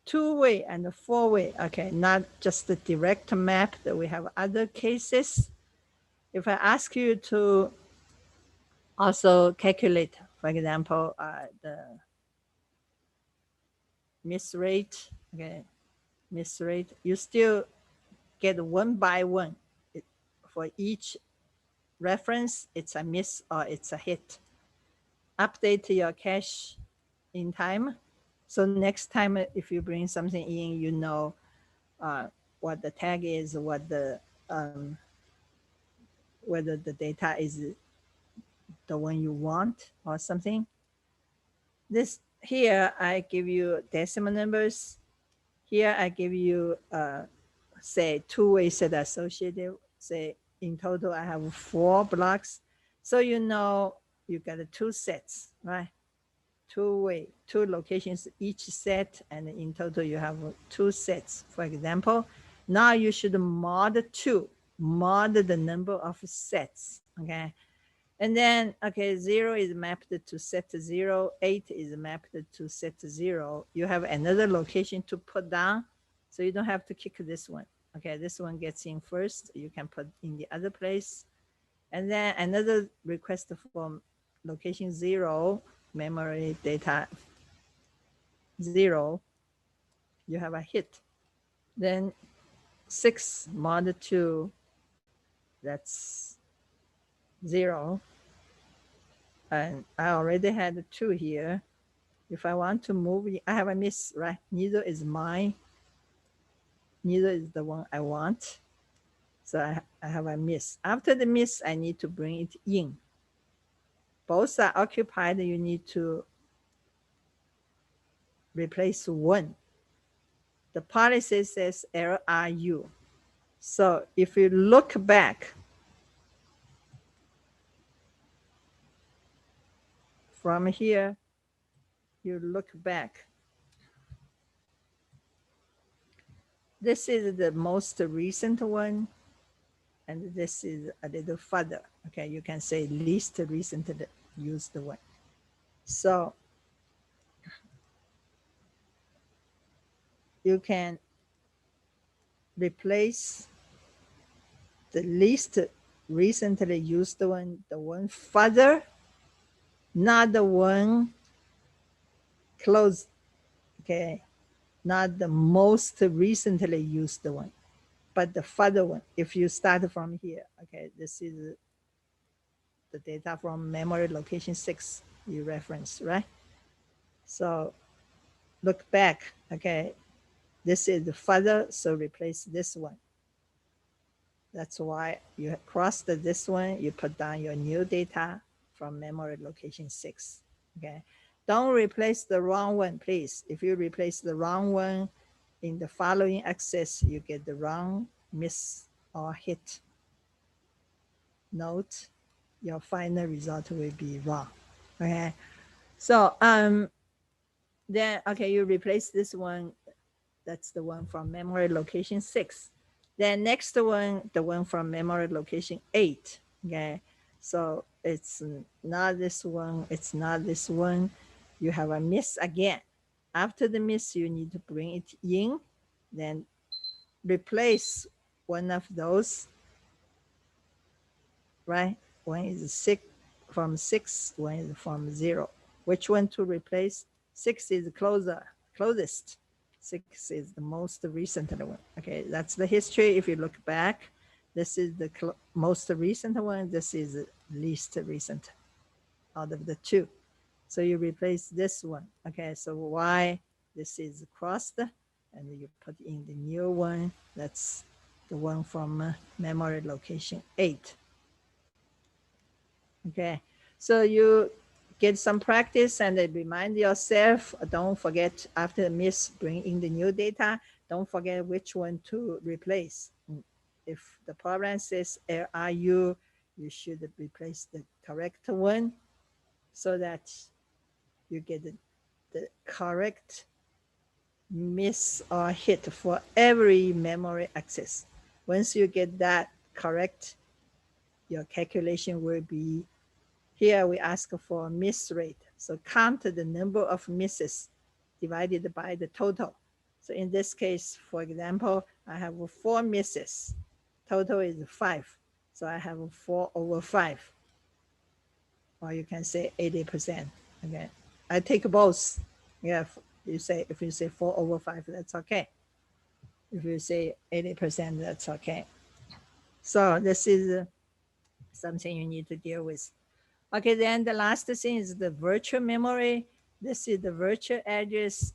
two-way and four-way. Okay, not just the direct map, that we have other cases. If I ask you to also calculate, for example, the miss rate, okay, miss rate, you still get one by one. For each reference, it's a miss or it's a hit. Update your cache in time. So next time, if you bring something in, you know what the tag is, what the whether the data is the one you want or something. This here, I give you decimal numbers. Here, I give you, say, two-way set associative. Say, in total, I have 4 blocks. So you know you got 2 sets, right? Two-way, 2 locations each set, and in total, you have 2 sets. For example, now you should mod 2, mod the number of sets, okay? And then, okay, 0 is mapped to set 0, 8 is mapped to set 0. You have another location to put down, so you don't have to kick this one. Okay, this one gets in first, you can put in the other place. And then another request from location 0, memory data 0, you have a hit. Then 6 mod 2, that's 0. And I already had 2 here. If I want to move, I have a miss, right? Neither is mine. Neither is the one I want. So I have a miss. After the miss, I need to bring it in. Both are occupied. You need to replace 1. The policy says LRU. So if you look back from here, you look back. This is the most recent one, and this is a little further. Okay, you can say least recent used one. So you can replace the least recently used one, the one further, not the one close, okay, not the most recently used one, but the further one. If you start from here, okay, this is the data from memory location 6 you reference, right? So look back, okay, this is the further, so replace this one. That's why you crossed this one, you put down your new data from memory location 6, okay? Don't replace the wrong one, please. If you replace the wrong one in the following access, you get the wrong, miss, or hit. Note, your final result will be wrong, okay? So then, okay, you replace this one. That's the one from memory location 6. Then next one, the one from memory location 8, okay? So it's not this one, it's not this one. You have a miss again. After the miss, you need to bring it in, then replace one of those, right? One is 6 from 6, one is from 0. Which one to replace? 6 is closest. 6 is the most recent one. Okay, that's the history. If you look back, this is the most recent one. This is least recent out of the 2. So you replace this one. Okay, so why this is crossed, and you put in the new one. That's the one from memory location 8. Okay, so you get some practice and remind yourself, don't forget after the miss, bring in the new data. Don't forget which one to replace. If the program says LRU, you should replace the correct one so that you get the correct miss or hit for every memory access. Once you get that correct, your calculation will be, here we ask for miss rate. So count the number of misses divided by the total. So in this case, for example, I have 4 misses. Total is 5. So I have 4 over 5. Or you can say 80%. Okay. I take both. Yeah, if you say 4 over 5, that's okay. If you say 80%, that's okay. So this is something you need to deal with. Okay, then the last thing is the virtual memory. This is the virtual address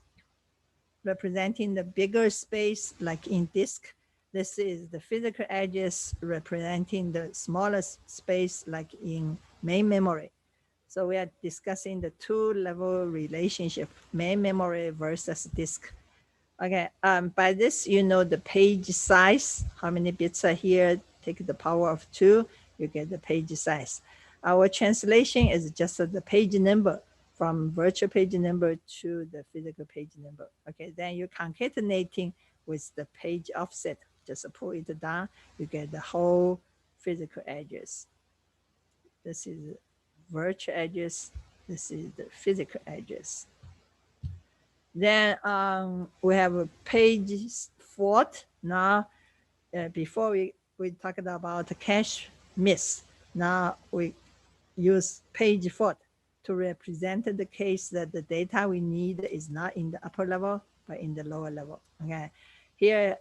representing the bigger space, like in disk. This is the physical address representing the smallest space, like in main memory. So we are discussing the two-level relationship, main memory versus disk. Okay, by this, you know the page size, how many bits are here, take the power of 2, you get the page size. Our translation is just the page number from virtual page number to the physical page number. Okay, then you concatenating with the page offset, just pull it down, you get the whole physical address. This is virtual address, this is the physical address. Then we have a page fault. Now, before we talked about cache miss. Now we use page fault to represent the case that the data we need is not in the upper level, but in the lower level. Okay, here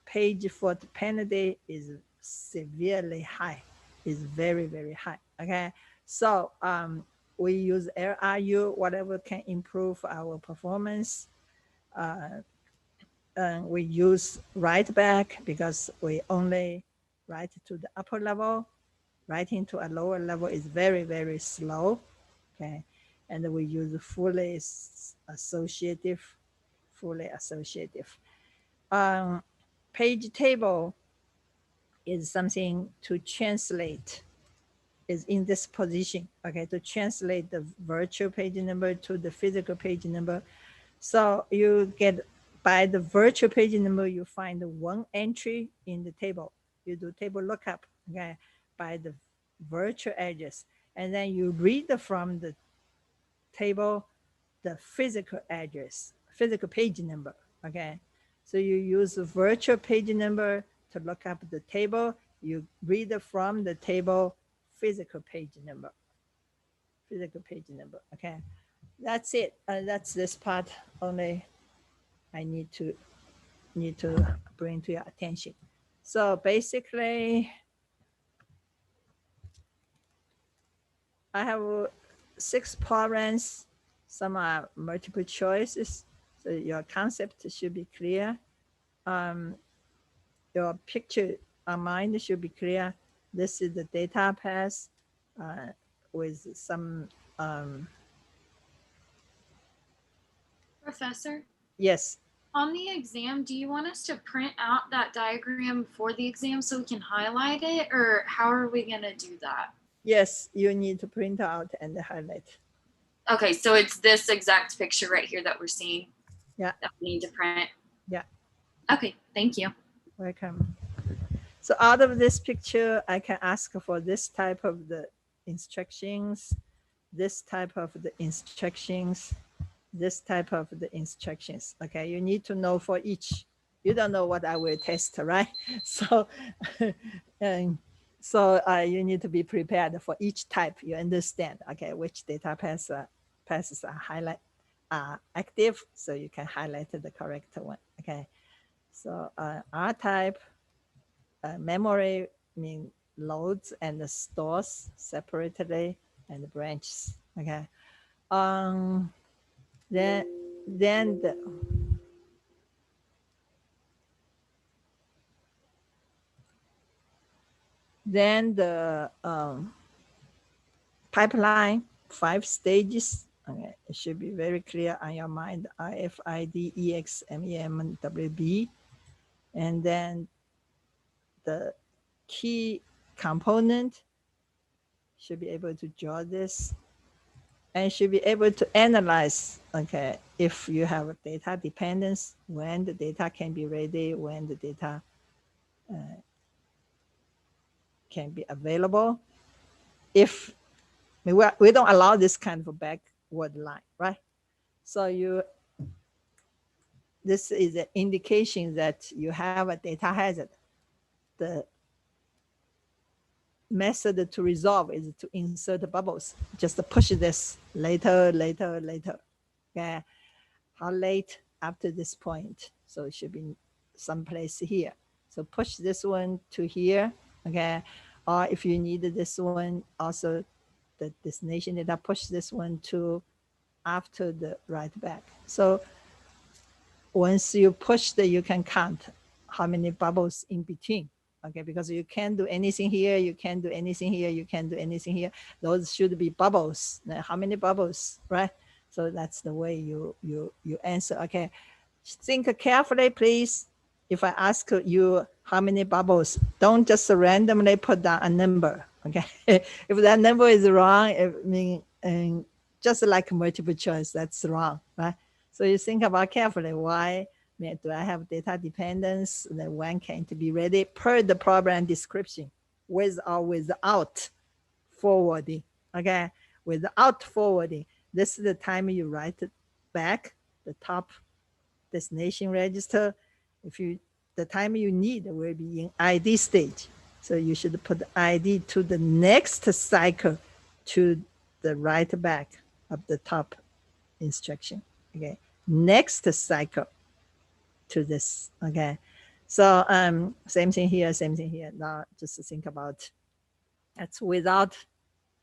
page fault penalty is severely high, is very, very high. Okay, so we use LRU, whatever can improve our performance. We use write back because we only write to the upper level. Writing to a lower level is very, very slow. Okay, and we use fully associative, fully associative. Page table is something to translate, is in this position, okay, to translate the virtual page number to the physical page number. So you get, by the virtual page number, you find one entry in the table. You do table lookup, okay, by the virtual address. And then you read from the table the physical address, physical page number, okay? So you use the virtual page number to look up the table. You read from the table physical page number, okay? That's it. That's this part only I need to bring to your attention. So basically, I have 6 problems. Some are multiple choices. So your concept should be clear. Your picture on mind should be clear. This is the data path with some. Professor? Yes. On the exam, do you want us to print out that diagram for the exam so we can highlight it, or how are we going to do that? Yes, you need to print out and highlight. Okay, so it's this exact picture right here that we're seeing. Yeah. That we need to print. Yeah. Okay, thank you. Welcome. So out of this picture, I can ask for this type of the instructions, this type of the instructions, this type of the instructions. Okay, you need to know for each. You don't know what I will test, right? So, you need to be prepared for each type. You understand, okay, which data passes are highlight active, so you can highlight the correct one. Okay, so R type memory mean loads and stores separately and branches. Okay, then the pipeline 5 stages. Okay, it should be very clear on your mind. RFID, EX, MEM, WB, and then the key component should be able to draw this and should be able to analyze, okay, if you have a data dependence, when the data can be ready, when the data can be available. If we don't allow this kind of a backward line, right? So this is an indication that you have a data hazard. The method to resolve is to insert bubbles. Just push this later. Okay, how late after this point? So it should be someplace here. So push this one to here. Okay, or if you need this one, also the destination data, push this one to after the write back. So once you push you can count how many bubbles in between. okay, because you can't do anything here, you can't do anything here, you can't do anything here. Those should be bubbles. Now, how many bubbles, right? So that's the way you answer. Okay, think carefully, please. If I ask you how many bubbles, don't just randomly put down a number. Okay, if that number is wrong, it mean just like multiple choice, that's wrong, right? So you think about carefully. Why do I have data dependence? Then when can it be ready per the program description, with or without forwarding? Okay, without forwarding, this is the time you write it back the top destination register. If you the time you need will be in ID stage. So you should put the ID to the next cycle to the right back of the top instruction. Okay. Next cycle to this. Okay. So same thing here, same thing here. Now just think about that's without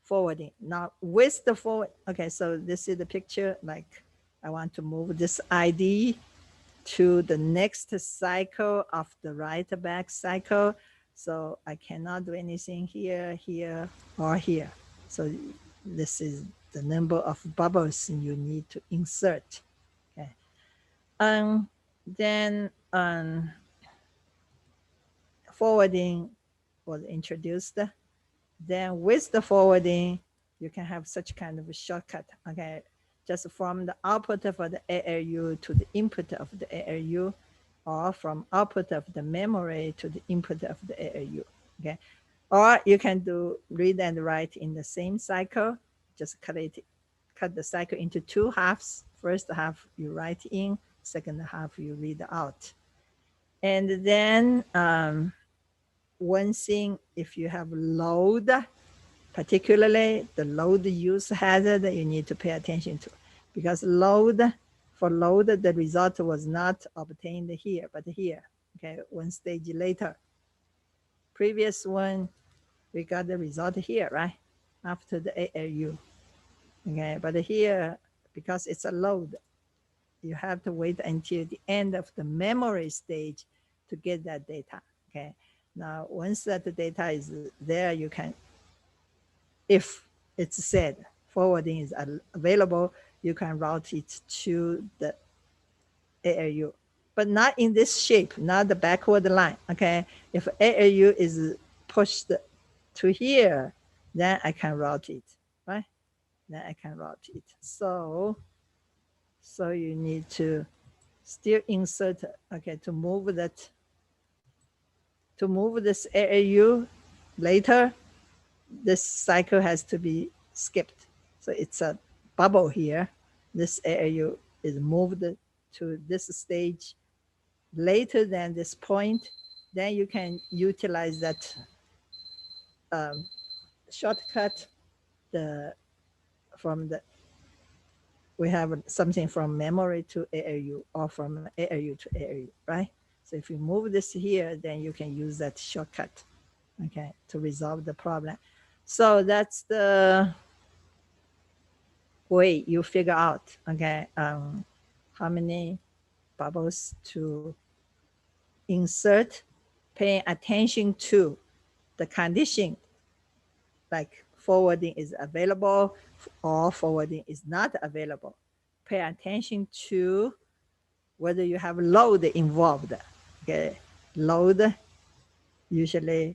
forwarding. Now with the forward. Okay, so this is the picture. Like I want to move this ID to the next cycle of the right back cycle. So I cannot do anything here, here, or here. So this is the number of bubbles you need to insert. Okay. Then forwarding was introduced. Then with the forwarding, you can have such kind of a shortcut. Okay, just from the output of the ALU to the input of the ALU, or from output of the memory to the input of the ALU. Okay, or you can do read and write in the same cycle. Just cut the cycle into two halves. First half you write in, second half you read out. And then one thing, if you have load, particularly the load use hazard, you need to pay attention to, because for load, the result was not obtained here, but here. Okay, one stage later. Previous one, we got the result here, right? After the ALU. Okay, but here, because it's a load, you have to wait until the end of the memory stage to get that data. Okay, now once that the data is there, you can, if it's said forwarding is available, you can route it to the ALU, but not in this shape, not the backward line. Okay, if ALU is pushed to here, then I can route it, right? Then I can route it. So you need to still insert, okay, to move this ALU later, this cycle has to be skipped. So it's a bubble here. This ALU is moved to this stage later than this point. Then you can utilize that shortcut. We have something from memory to ALU, or from ALU to ALU, right? So if you move this here, then you can use that shortcut, okay, to resolve the problem. So that's the way you figure out, okay, how many bubbles to insert, paying attention to the condition, like forwarding is available or forwarding is not available. Pay attention to whether you have load involved. Okay, load usually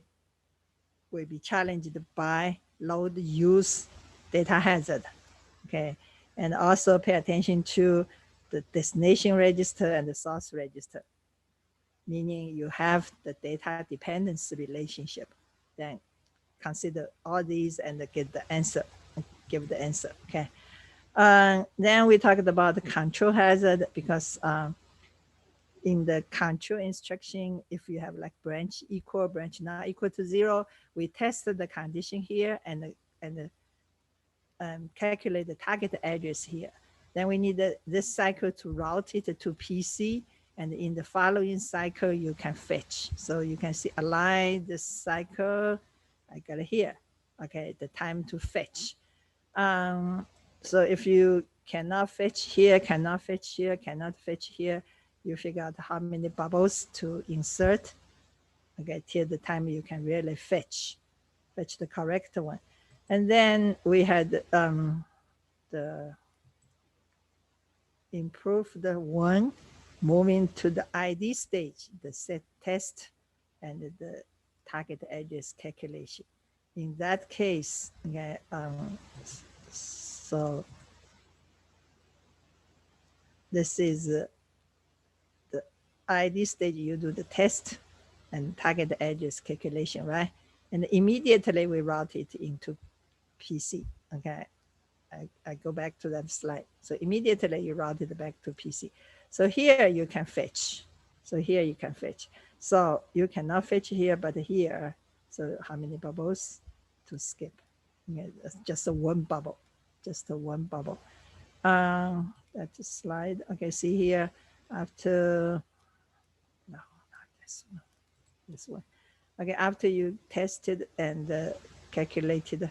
will be challenged by load use data hazard. Okay, and also pay attention to the destination register and the source register, meaning you have the data dependency relationship. Then consider all these and get the answer, give the answer. Okay. Then we talked about the control hazard, because in the control instruction, if you have like branch equal, branch not equal to 0, we tested the condition here and calculate the target address here. Then we need this cycle to route it to PC, and in the following cycle you can fetch. So you can see align this cycle. I got it here. Okay, the time to fetch. So if you cannot fetch here, cannot fetch here, cannot fetch here, you figure out how many bubbles to insert. okay, till the time you can really fetch the correct one. And then we had the improved one, moving to the ID stage, the set test and the target address calculation. In that case, okay, so this is the ID stage, you do the test and target address calculation, right? And immediately we route it into PC, okay? I go back to that slide. So immediately you route it back to PC. So here you can fetch. So here you can fetch. So you cannot fetch here, but here, so how many bubbles to skip? Yeah, just a one bubble, just a one bubble. That's a slide. Okay, see here, after, no, not this one, this one. Okay, after you tested and calculated,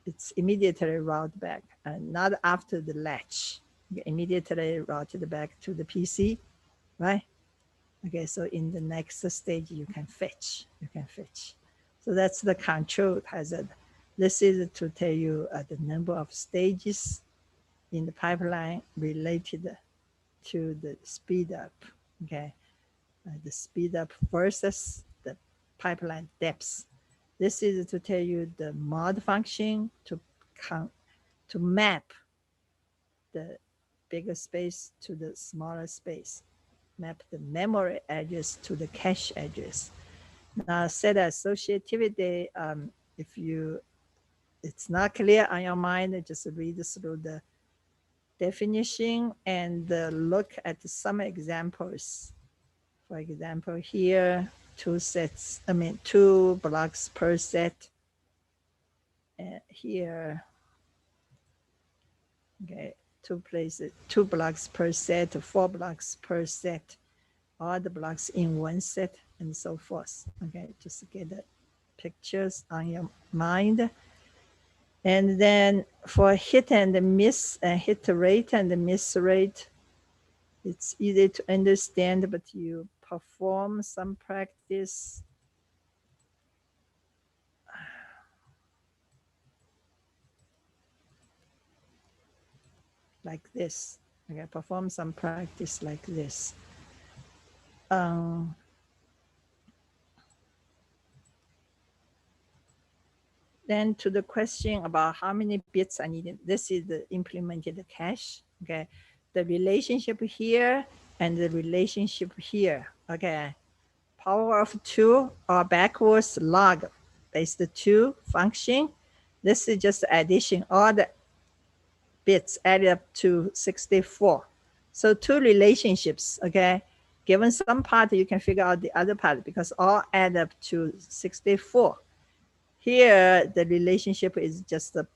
it's immediately routed back, and not after the latch. You immediately routed back to the PC, right? Okay, so in the next stage, you can fetch. You can fetch. So that's the control hazard. This is to tell you the number of stages in the pipeline related to the speed up. Okay, the speed up versus the pipeline depth. This is to tell you the mod function to map the bigger space to the smaller space, map the memory address to the cache address. Now, set associativity, if it's not clear on your mind, just read through the definition and look at some examples. For example, here, two blocks per set. And here, okay, two blocks per set, 4 blocks per set, all the blocks in one set, and so forth. Okay, just get the pictures on your mind. And then for hit and miss, hit rate and miss rate, it's easy to understand, but you perform some practice. Like this. Okay, perform some practice like this. Then to the question about how many bits I needed, this is the implemented cache. Okay, the relationship here and the relationship here. Okay, power of 2 or backwards log based 2 function. This is just addition, all the bits added up to 64. So 2 relationships, okay? Given some part, you can figure out the other part because all add up to 64. Here, the relationship is just the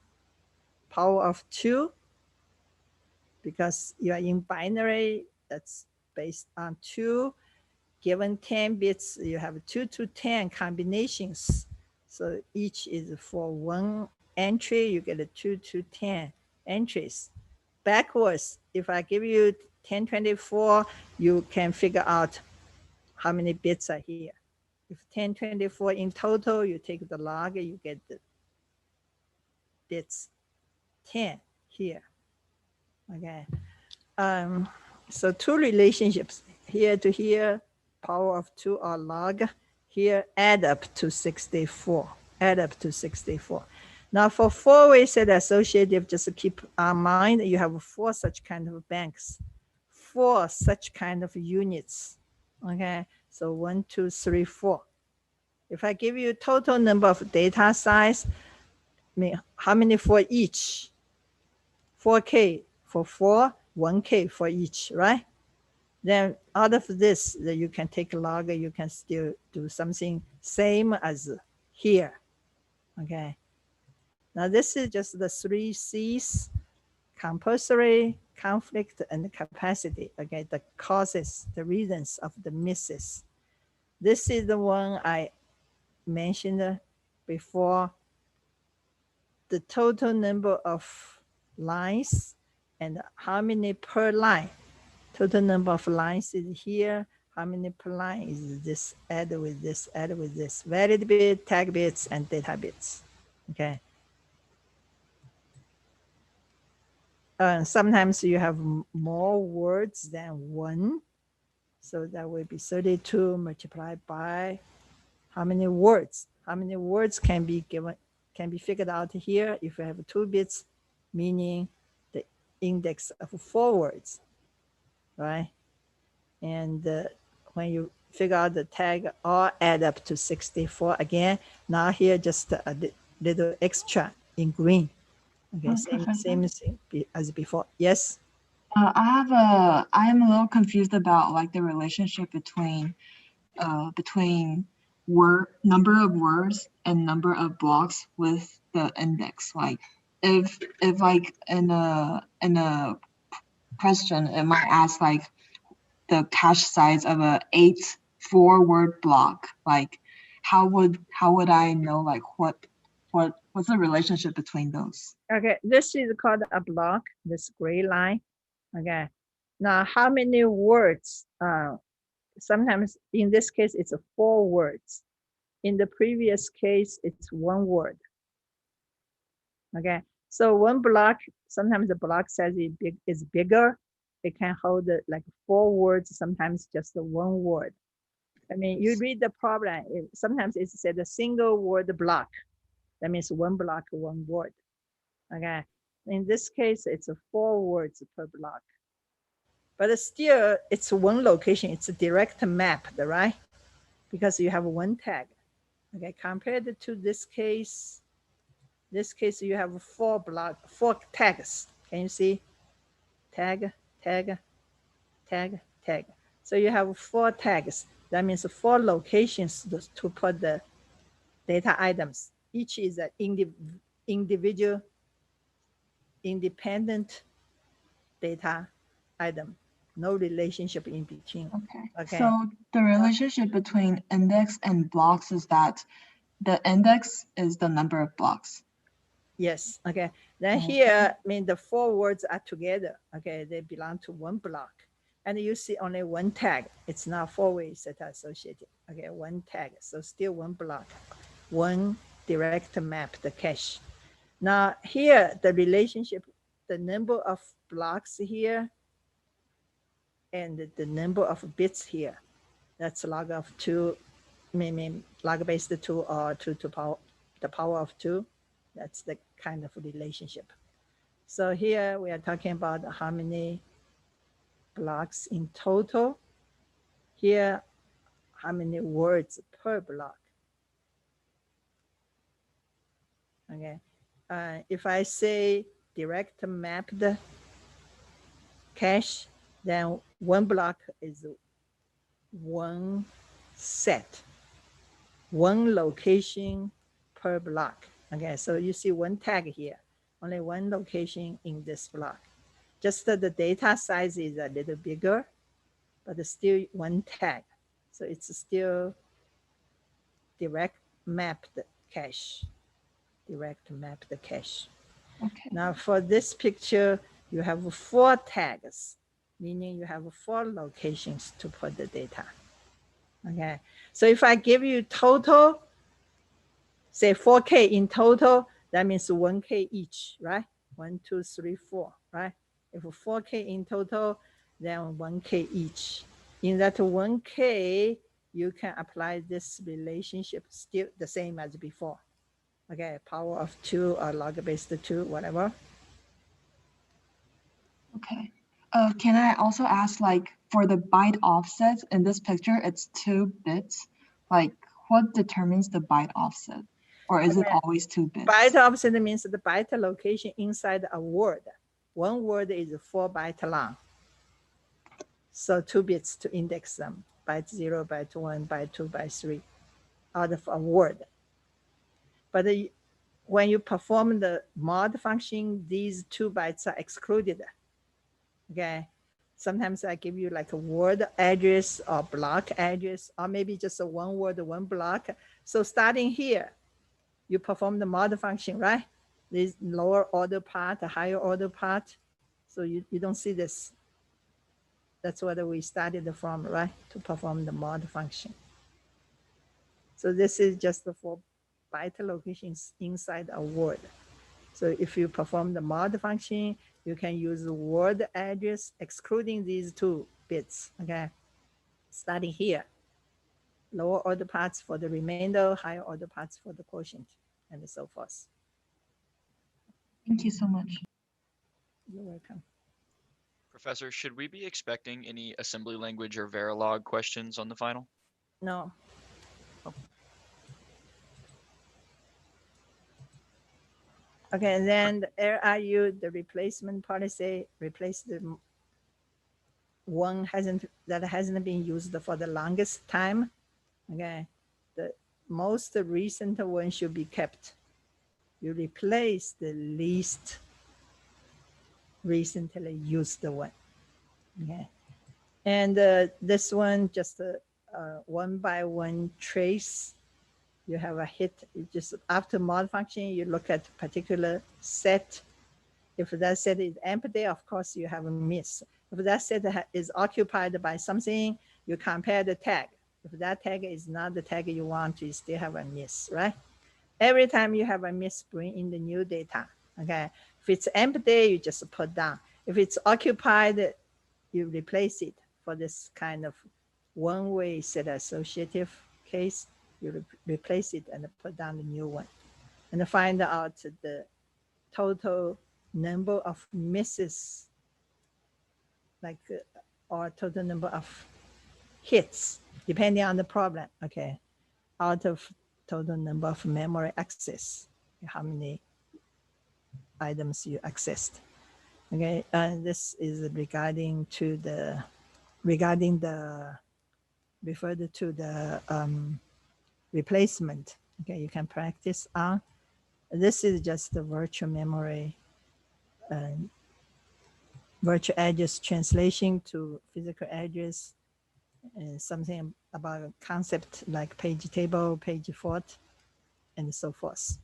power of 2 because you are in binary, that's based on 2. Given 10 bits, you have 2 to 10 combinations. So each is for 1 entry, you get a 2 to 10 entries. Backwards, if I give you 1024, you can figure out how many bits are here. If 1024 in total, you take the log, you get the bits 10 here. Okay. So 2 relationships, here to here, power of 2 or log, here add up to 64, add up to 64. Now for 4-way set associative, just keep in mind, you have 4 such kind of banks, 4 such kind of units, okay? So 1, 2, 3, 4. If I give you total number of data size, I mean, how many for each? 4K for 4, 1K for each, right? Then out of this, you can take a log, you can still do something same as here, okay? Now this is just the 3 C's, compulsory, conflict, and capacity, okay? The causes, the reasons of the misses. This is the one I mentioned before. The total number of lines and how many per line. Total number of lines is here, how how many line is this, add with this, add with this, valid bit, tag bits, and data bits, okay? Sometimes you have more words than one. So that will be 32 multiplied by how many words? How many words can be given, can be figured out here if you have 2 bits, meaning the index of 4 words, right? And when you figure out the tag, all add up to 64 again. Now here just a little extra in green. Okay, same as before. Yes. I'm a little confused about like the relationship between number of words and number of blocks with the index. Like if like in a question it might ask like the cache size of a 4-word block, like how would I know like what's the relationship between those? Okay, this is called a block, this gray line. Okay, now how many words? Sometimes in this case, it's 4 words. In the previous case, it's 1 word. Okay, so one block, sometimes the block size is bigger. It can hold like 4 words, sometimes just 1 word. I mean, you read the problem, sometimes it said a single word block. That means 1 block, 1 word. Okay, in this case, it's 4 words per block. But still, it's 1 location. It's a direct map, right? Because you have 1 tag. Okay, compared to this case you have 4 tags. Can you see? Tag, tag, tag, tag. So you have 4 tags. That means 4 locations to put the data items. Each is an individual, independent data item. No relationship in between. Okay. So the relationship between index and blocks is that the index is the number of blocks. Yes. Okay. Then here, I mean, the 4 words are together. Okay. They belong to 1 block. And you see only 1 tag. It's not 4-way set associated. Okay. 1 tag. So still 1 block. 1 direct map, the cache. Now here, the relationship, the number of blocks here and the number of bits here. That's log of 2, mean log base 2 or 2 to the power of 2. That's the kind of relationship. So here we are talking about how many blocks in total. Here, how many words per block. Okay. If I say direct mapped cache, then 1 block is 1 set, 1 location per block. Okay, so you see 1 tag here, only 1 location in this block. Just the data size is a little bigger, but still 1 tag. So it's still direct mapped cache, direct mapped cache. Okay. Now for this picture, you have 4 tags, meaning you have 4 locations to put the data. Okay, so if I give you total, say 4K in total, that means 1K each, right? 1, 2, 3, 4, right? If 4K in total, then 1K each. In that 1K, you can apply this relationship still the same as before. Okay, power of 2 or log base 2, whatever. Okay. Can I also ask, like, for the byte offset in this picture, it's 2 bits. Like, what determines the byte offset? Or is it always 2 bits? Byte offset means the byte location inside a word. 1 word is 4 byte long. So 2 bits to index them. Byte 0, byte 1, byte 2, byte 3 out of a word. But when you perform the mod function, these 2 bytes are excluded. Okay. Sometimes I give you like a word address or block address, or maybe just a 1 word, 1 block. So starting here, you perform the mod function, right? This lower order part, the higher order part. So you don't see this. That's what we started from, right? To perform the mod function. So this is just for byte locations inside a word. So if you perform the mod function, you can use the word address excluding these 2 bits, okay? Starting here, lower order parts for the remainder, higher order parts for the quotient, and so forth. Thank you so much. You're welcome. Professor, should we be expecting any assembly language or Verilog questions on the final? No. Okay, and then the RRU, the replacement policy, replace the one that hasn't been used for the longest time. Okay, the most recent one should be kept. You replace the least recently used one. Okay, and this one just one by one trace. You have a hit. You just after mod function, you look at particular set. If that set is empty, of course you have a miss. If that set is occupied by something, you compare the tag. If that tag is not the tag you want, you still have a miss, right? Every time you have a miss, bring in the new data, okay? If it's empty, you just put down. If it's occupied, you replace it for this kind of one-way set associative case. You replace it and put down the new one. And find out the total number of misses, like or total number of hits, depending on the problem, okay, out of total number of memory access, how many items you accessed. Okay, and this is regarding the referred to the replacement. Okay, you can practice on. This is just the virtual memory virtual address translation to physical address, and something about a concept like page table, page fault, and so forth.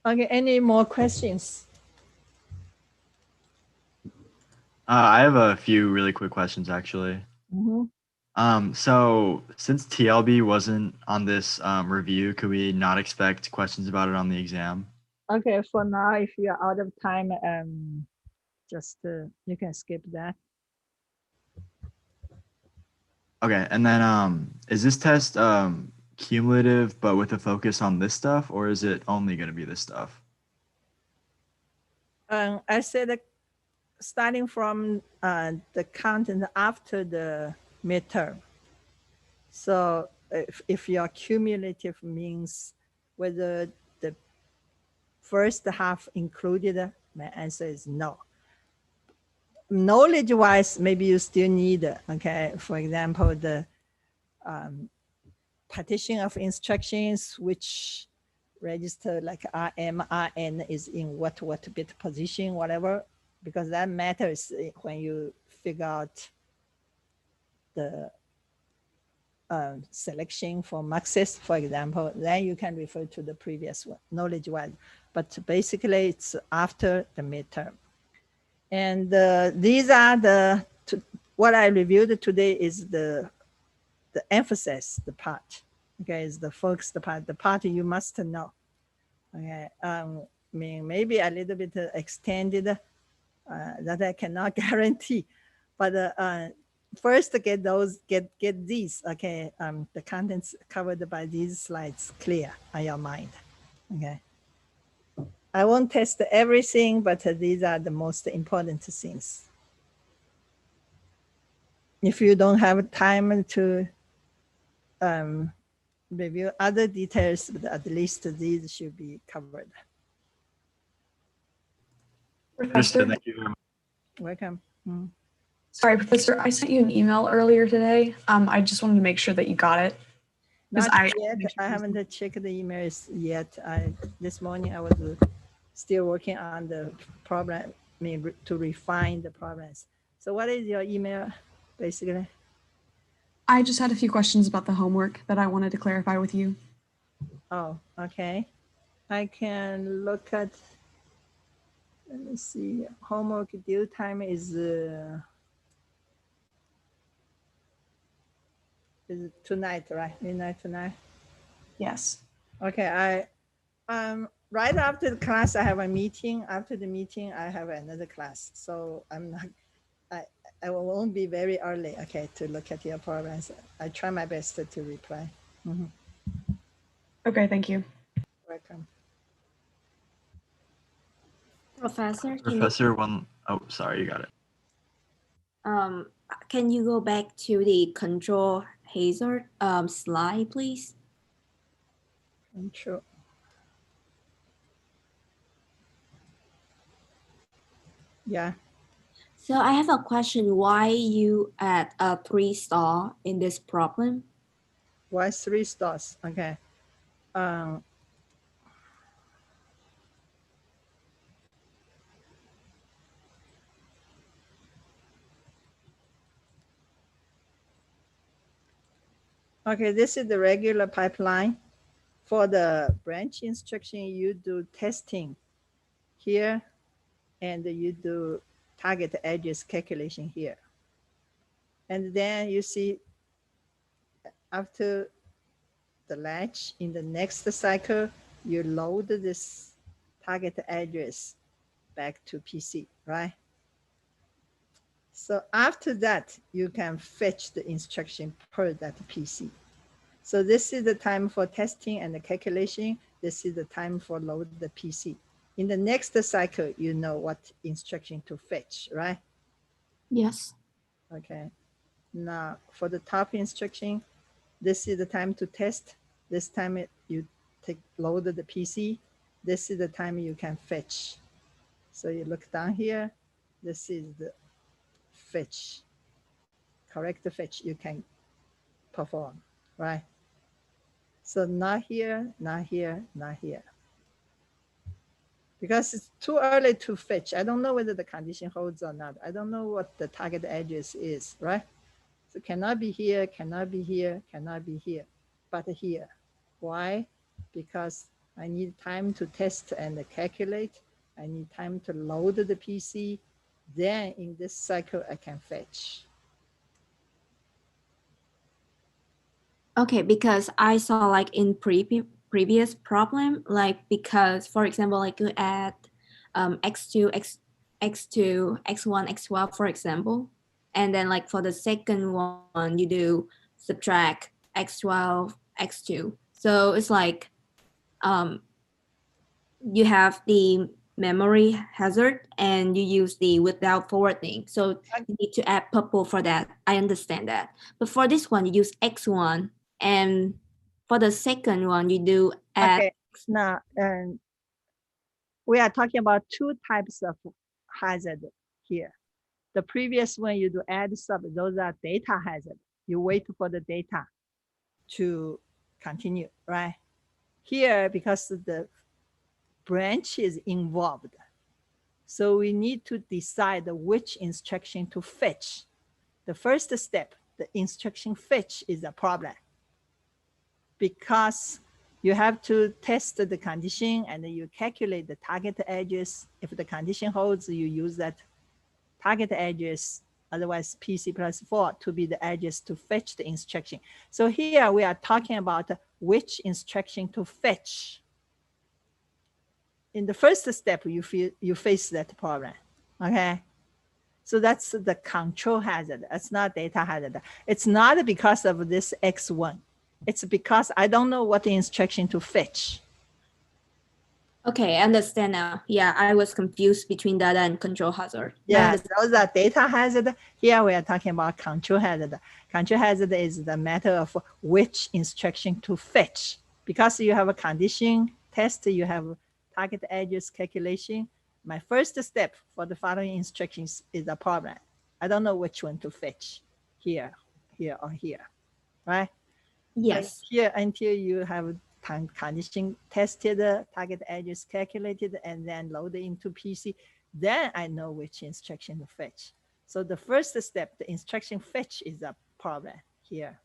Okay, any more questions? I have a few really quick questions actually. So since TLB wasn't on this review, could we not expect questions about it on the exam? Okay, for now, if you're out of time, just you can skip that. Okay, and then is this test cumulative but with a focus on this stuff, or is it only going to be this stuff? I said starting from the content after the midterm. So if your cumulative means whether the first half included, my answer is no. Knowledge-wise, maybe you still need, okay, for example, the partition of instructions, which register like RM, RN is in what bit position, whatever, because that matters when you figure out the selection for Maxis, for example, then you can refer to the previous one, knowledge-wise. But basically, it's after the midterm. And these are what I reviewed today is the emphasis, the part, okay, is the focus, the part you must know. Okay, I mean, maybe a little bit extended that I cannot guarantee, but first get these, okay, the contents covered by these slides clear on your mind, okay. I won't test everything, but these are the most important things. If you don't have time to review other details, but at least these should be covered. Professor, thank you very much. Welcome. Sorry, Professor, I sent you an email earlier today. I just wanted to make sure that you got it. Not yet. I haven't checked the emails yet. This morning I was still working on the problem, I mean, to refine the problems. So what is your email, basically? I just had a few questions about the homework that I wanted to clarify with you. Oh, okay. I can look at, let me see, homework due time is Is it tonight, right? Midnight tonight? Yes. Okay, right after the class, I have a meeting. After the meeting, I have another class. So I'm not, I won't be very early, okay, to look at your programs. I try my best to reply. Mhm. Okay, thank you. Welcome. Professor, Professor, oh, sorry, you got it. can you go back to the control hazard slide, please? Control. Yeah. So I have a question. Why you add a 3 star in this problem? Why 3 stars? Okay. Okay, this is the regular pipeline. For the branch instruction, you do testing here, and you do target address calculation here. And then you see after the latch in the next cycle, you load this target address back to PC, right? So after that, you can fetch the instruction per that PC. So this is the time for testing and the calculation. This is the time for load the PC. In the next cycle, you know what instruction to fetch, right? Yes. Okay. Now for the top instruction, this is the time to test. This time you load the PC. This is the time you can fetch. So you look down here. This is the fetch. Correct fetch you can perform, right? So not here, not here, not here. Because it's too early to fetch. I don't know whether the condition holds or not. I don't know what the target address is, right? So cannot be here, cannot be here, cannot be here, but here. Why? Because I need time to test and calculate. I need time to load the PC. Then in this cycle, I can fetch. Okay, because I saw like in previous problem, like because for example, like you add x2, x2, x1, x12, for example, and then like for the second one, you do subtract x12, x2. So it's like you have the memory hazard and you use the without forwarding. So you need to add purple for that. I understand that. But for this one, you use x1. And for the second one, you do add. Okay, now we are talking about 2 types of hazard here. The previous one you do add sub, those are data hazard. You wait for the data to continue, right? Here, because the branch is involved, so we need to decide which instruction to fetch. The first step, the instruction fetch, is a problem because you have to test the condition and you calculate the target address. If the condition holds, you use that target address, otherwise PC+4, to be the address to fetch the instruction. So here we are talking about which instruction to fetch. In the first step, you face that problem, okay? So that's the control hazard. It's not data hazard. It's not because of this X1. It's because I don't know what the instruction to fetch. Okay, I understand now. Yeah, I was confused between data and control hazard. Yeah, those are data hazard. Here we are talking about control hazard. Control hazard is the matter of which instruction to fetch. Because you have a condition test, you have target address calculation. My first step for the following instructions is a problem. I don't know which one to fetch, here, here, or here, right? Yes. But here, until you have condition tested, target address calculated, and then loaded into PC, then I know which instruction to fetch. So the first step, the instruction fetch, is a problem here.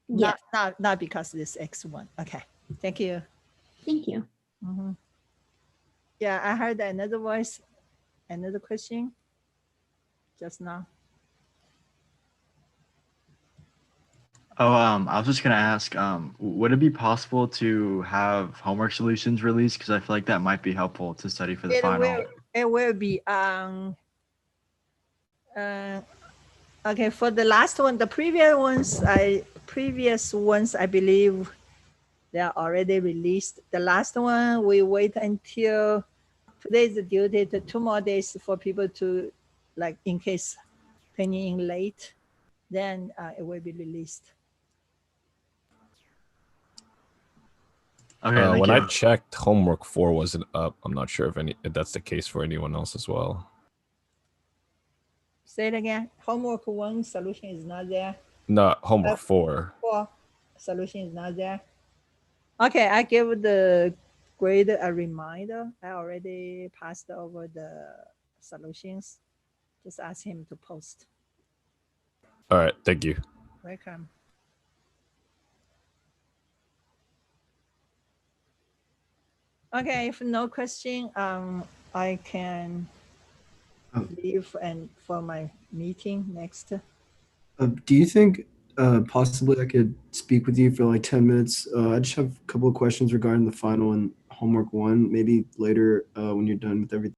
Yes. Not because this X1. Okay, thank you. Thank you. Mm-hmm. Yeah, I heard another voice, another question just now. Oh, I was just gonna ask, would it be possible to have homework solutions released? Because I feel like that might be helpful to study for the final. It will be okay, for the last one, the previous ones I believe they are already released. The last one we wait until today is the due date, 2 more days for people to, like, in case turning in late, then it will be released. Okay, thank when you. I checked, homework 4 wasn't up. I'm not sure if that's the case for anyone else as well. Say it again. Homework 1 solution is not there. No, homework 4. 4 solution is not there. Okay, I give the grade a reminder. I already passed over the solutions. Just ask him to post. All right, thank you. Welcome. Okay, if no question, I can leave and for my meeting next. Do you think possibly I could speak with you for like 10 minutes? I just have a couple of questions regarding the final and homework 1, maybe later when you're done with everything.